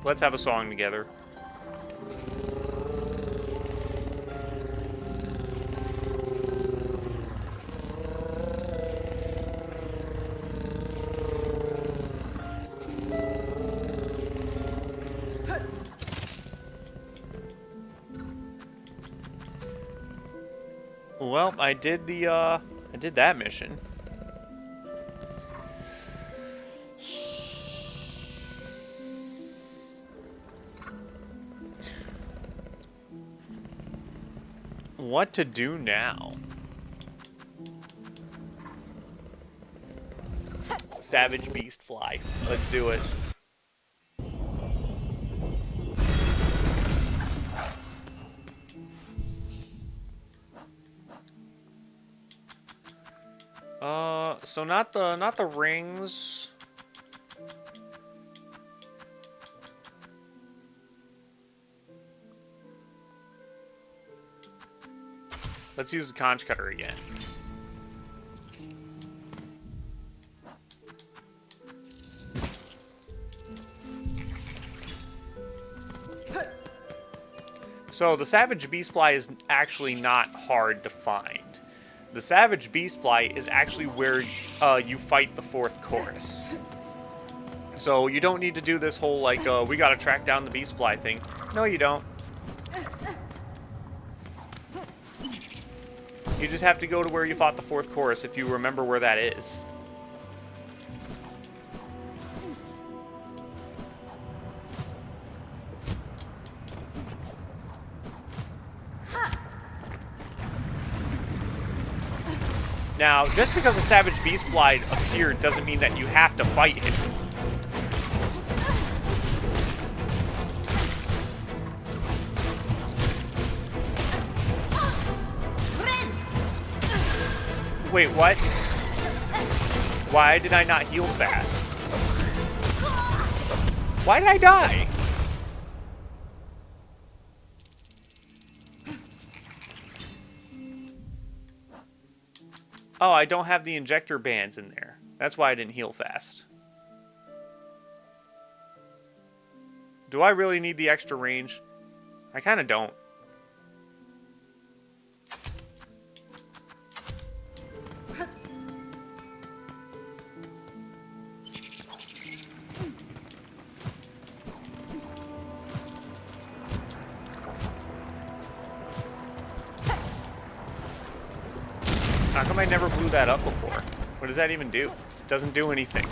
Speaker 1: Let's have a song together. Well, I did that mission. What to do now? Savage beast fly. Let's do it. So not the rings. Let's use the conch cutter again. So the Savage Beastfly is actually not hard to find. The Savage Beastfly is actually where you fight the fourth chorus. So you don't need to do this whole like we gotta track down the Beastfly thing. No, you don't. You just have to go to where you fought the fourth chorus if you remember where that is. Now, just because a Savage Beastfly appeared doesn't mean that you have to fight him. Wait, what? Why did I not heal fast? Why did I die? Oh, I don't have the injector bands in there. That's why I didn't heal fast. Do I really need the extra range? I kind of don't. How come I never blew that up before? What does that even do? It doesn't do anything.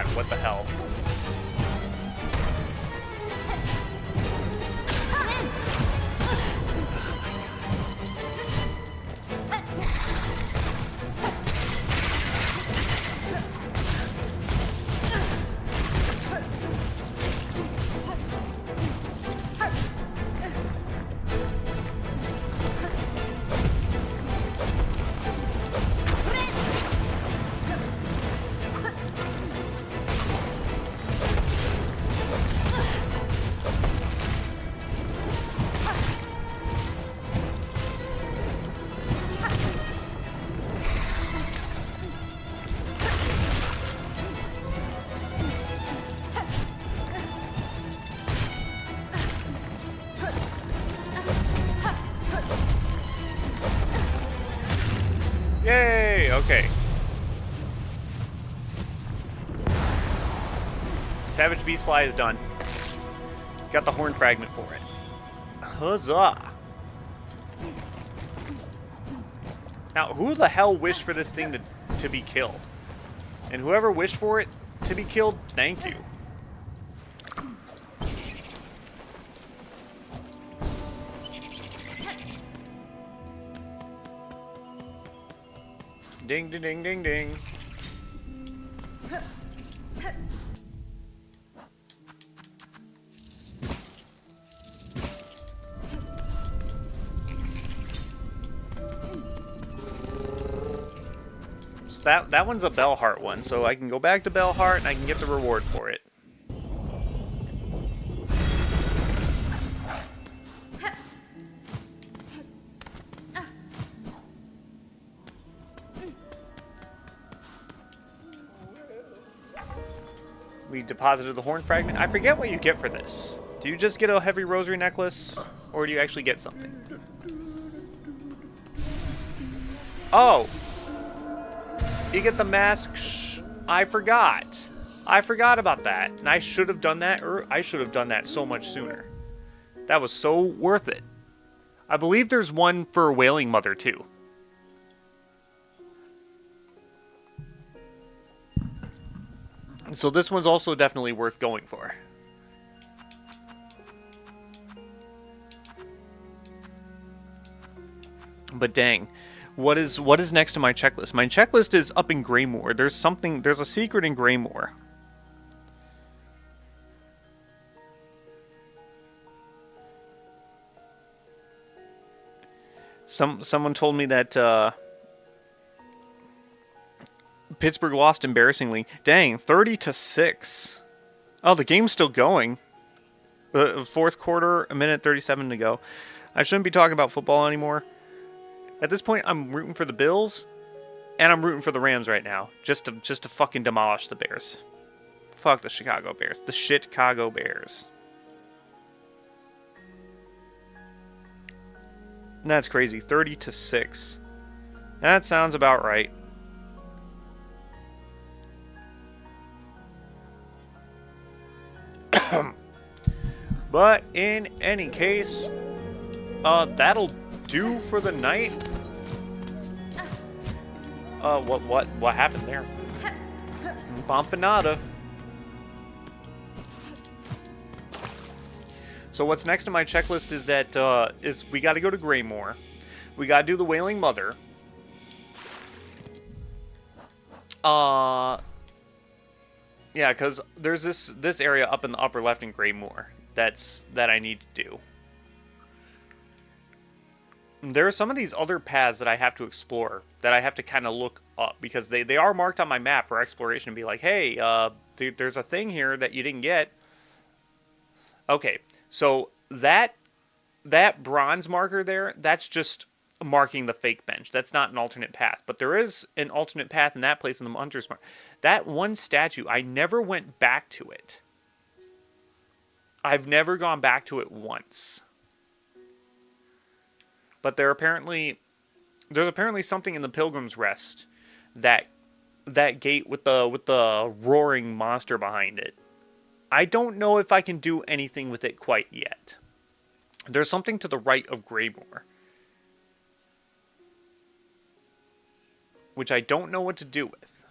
Speaker 1: god, what the hell? Yay! Okay. Savage Beastfly is done. Got the horn fragment for it. Huzzah! Now, who the hell wished for this thing to be killed? And whoever wished for it to be killed, thank you. Ding, ding, ding, ding, ding. So that one's a Bellheart one, so I can go back to Bellheart and I can get the reward for it. We deposited the horn fragment. I forget what you get for this. Do you just get a heavy rosary necklace, or do you actually get something? Oh! You get the mask. I forgot. I forgot about that. And I should have done that, or I should have done that so much sooner. That was so worth it. I believe there's one for Wailing Mother, too. So this one's also definitely worth going for. But dang, what is next to my checklist? My checklist is up in Greymoor. There's a secret in Greymoor. Someone told me that Pittsburgh lost embarrassingly. Dang, 30-6. Oh, the game's still going. Fourth quarter, a minute 37 to go. I shouldn't be talking about football anymore. At this point, I'm rooting for the Bills, and I'm rooting for the Rams right now, just to fucking demolish the Bears. Fuck the Chicago Bears. The Chicago Bears. That's crazy. 30-6. That sounds about right. But in any case, that'll do for the night. What happened there? Bompanada. So what's next on my checklist is that we got to go to Greymoor. We got to do the Wailing Mother. Yeah, because there's this area up in the upper left in Greymoor that I need to do. There are some of these other paths that I have to explore, that I have to kind of look up, because they are marked on my map for exploration and be like, hey, there's a thing here that you didn't get. Okay, so that bronze marker there, that's just marking the fake bench. That's not an alternate path, but there is an alternate path in that place in the Hunter's Mark. That one statue, I never went back to it. I've never gone back to it once. But there's apparently something in the Pilgrim's Rest, that gate with the roaring monster behind it. I don't know if I can do anything with it quite yet. There's something to the right of Greymoor, which I don't know what to do with.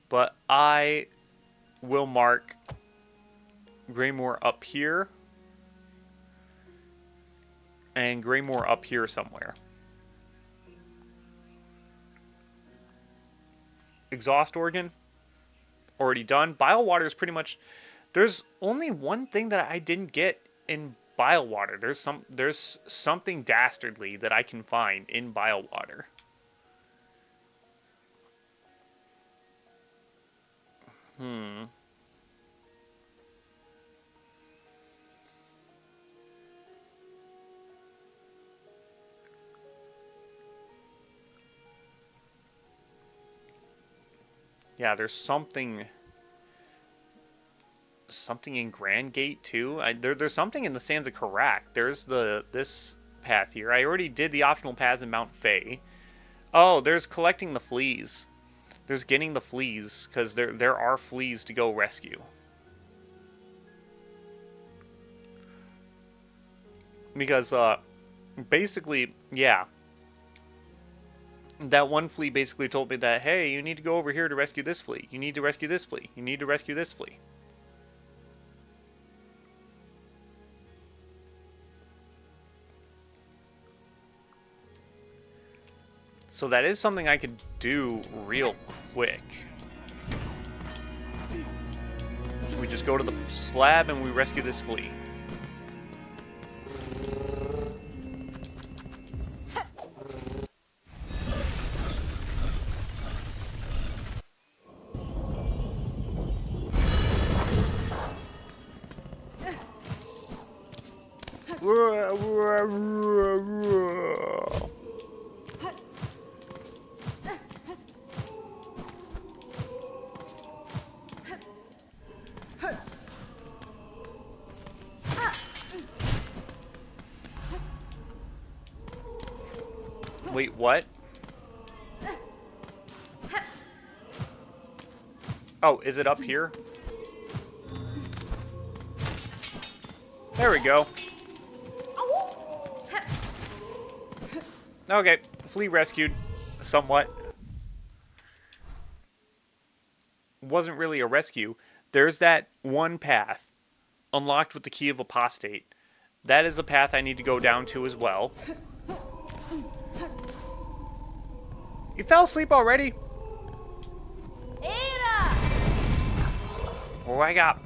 Speaker 1: But I will mark Greymoor up here. And Greymoor up here somewhere. Exhaust organ. Already done. Bile water is pretty much... There's only one thing that I didn't get in bile water. There's something dastardly that I can find in bile water. Yeah, there's something in Grand Gate too. There's something in the Sands of Karak. There's this path here. I already did the optional paths in Mount Fay. Oh, there's collecting the fleas. There's getting the fleas because there are fleas to go rescue. Because basically, yeah. That one flea basically told me that, hey, you need to go over here to rescue this flea. You need to rescue this flea. You need to rescue this flea. So that is something I could do real quick. We just go to the slab and we rescue this flea. Wait, what? Oh, is it up here? There we go. Okay, flea rescued, somewhat. Wasn't really a rescue. There's that one path, unlocked with the Key of Apostate. That is a path I need to go down to as well. You fell asleep already?
Speaker 3: Ada!
Speaker 1: Oh, I got...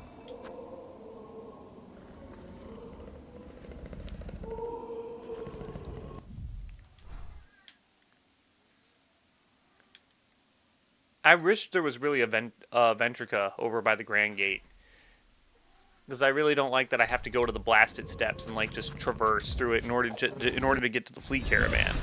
Speaker 1: I wish there was really a Ventrica over by the Grand Gate. Because I really don't like that I have to go to the blasted steps and like just traverse through it in order to get to the fleet caravan.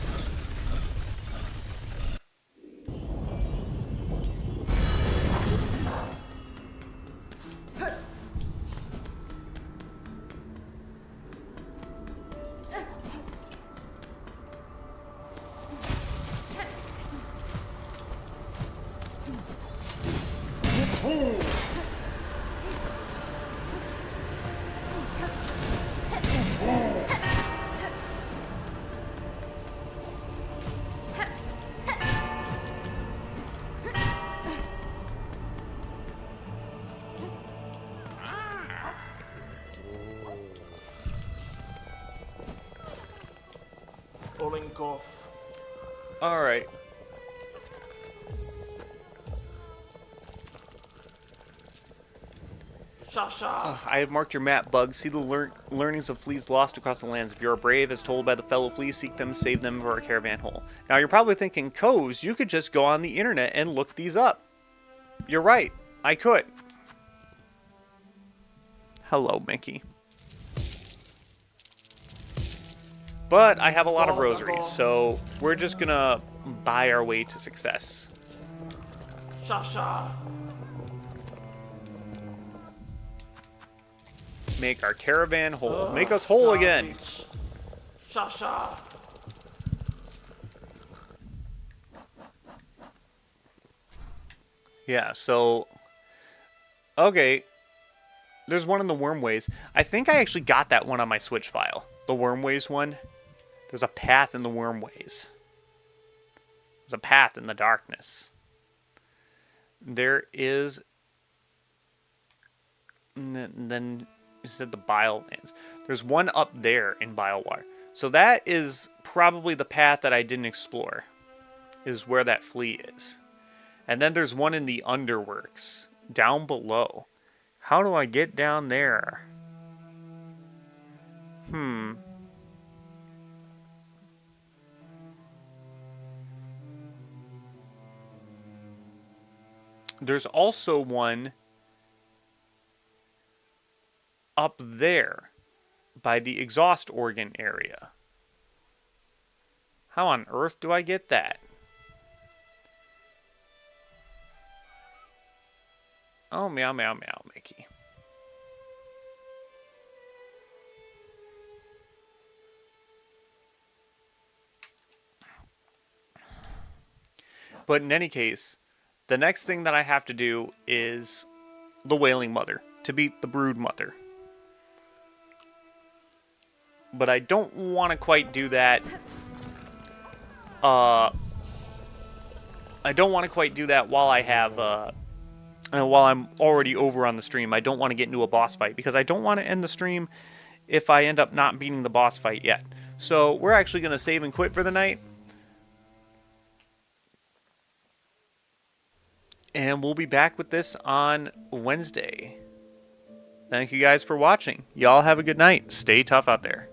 Speaker 2: Olenkov.
Speaker 1: Alright.
Speaker 2: Shasha!
Speaker 1: I have marked your map, Bug. See the learnings of fleas lost across the lands. If you are brave, as told by the fellow fleas, seek them, save them for a caravan hole. Now, you're probably thinking, Coz, you could just go on the internet and look these up. You're right. I could. Hello, Mickey. But I have a lot of rosaries, so we're just gonna buy our way to success.
Speaker 2: Shasha!
Speaker 1: Make our caravan whole. Make us whole again.
Speaker 2: Shasha!
Speaker 1: Yeah, so... Okay. There's one in the Wormways. I think I actually got that one on my Switch file. The Wormways one. There's a path in the Wormways. There's a path in the darkness. there is... Then you said the bile lands. There's one up there in Bilewater. So that is probably the path that I didn't explore, is where that flea is. And then there's one in the underworks, down below. How do I get down there? There's also one up there by the exhaust organ area. How on earth do I get that? Oh, meow, meow, meow, Mickey. But in any case, the next thing that I have to do is the Wailing Mother, to beat the Brood Mother. But I don't want to quite do that. I don't want to quite do that while I have, while I'm already over on the stream. I don't want to get into a boss fight, because I don't want to end the stream if I end up not beating the boss fight yet. So we're actually going to save and quit for the night. And we'll be back with this on Wednesday. Thank you guys for watching. Y'all have a good night. Stay tough out there.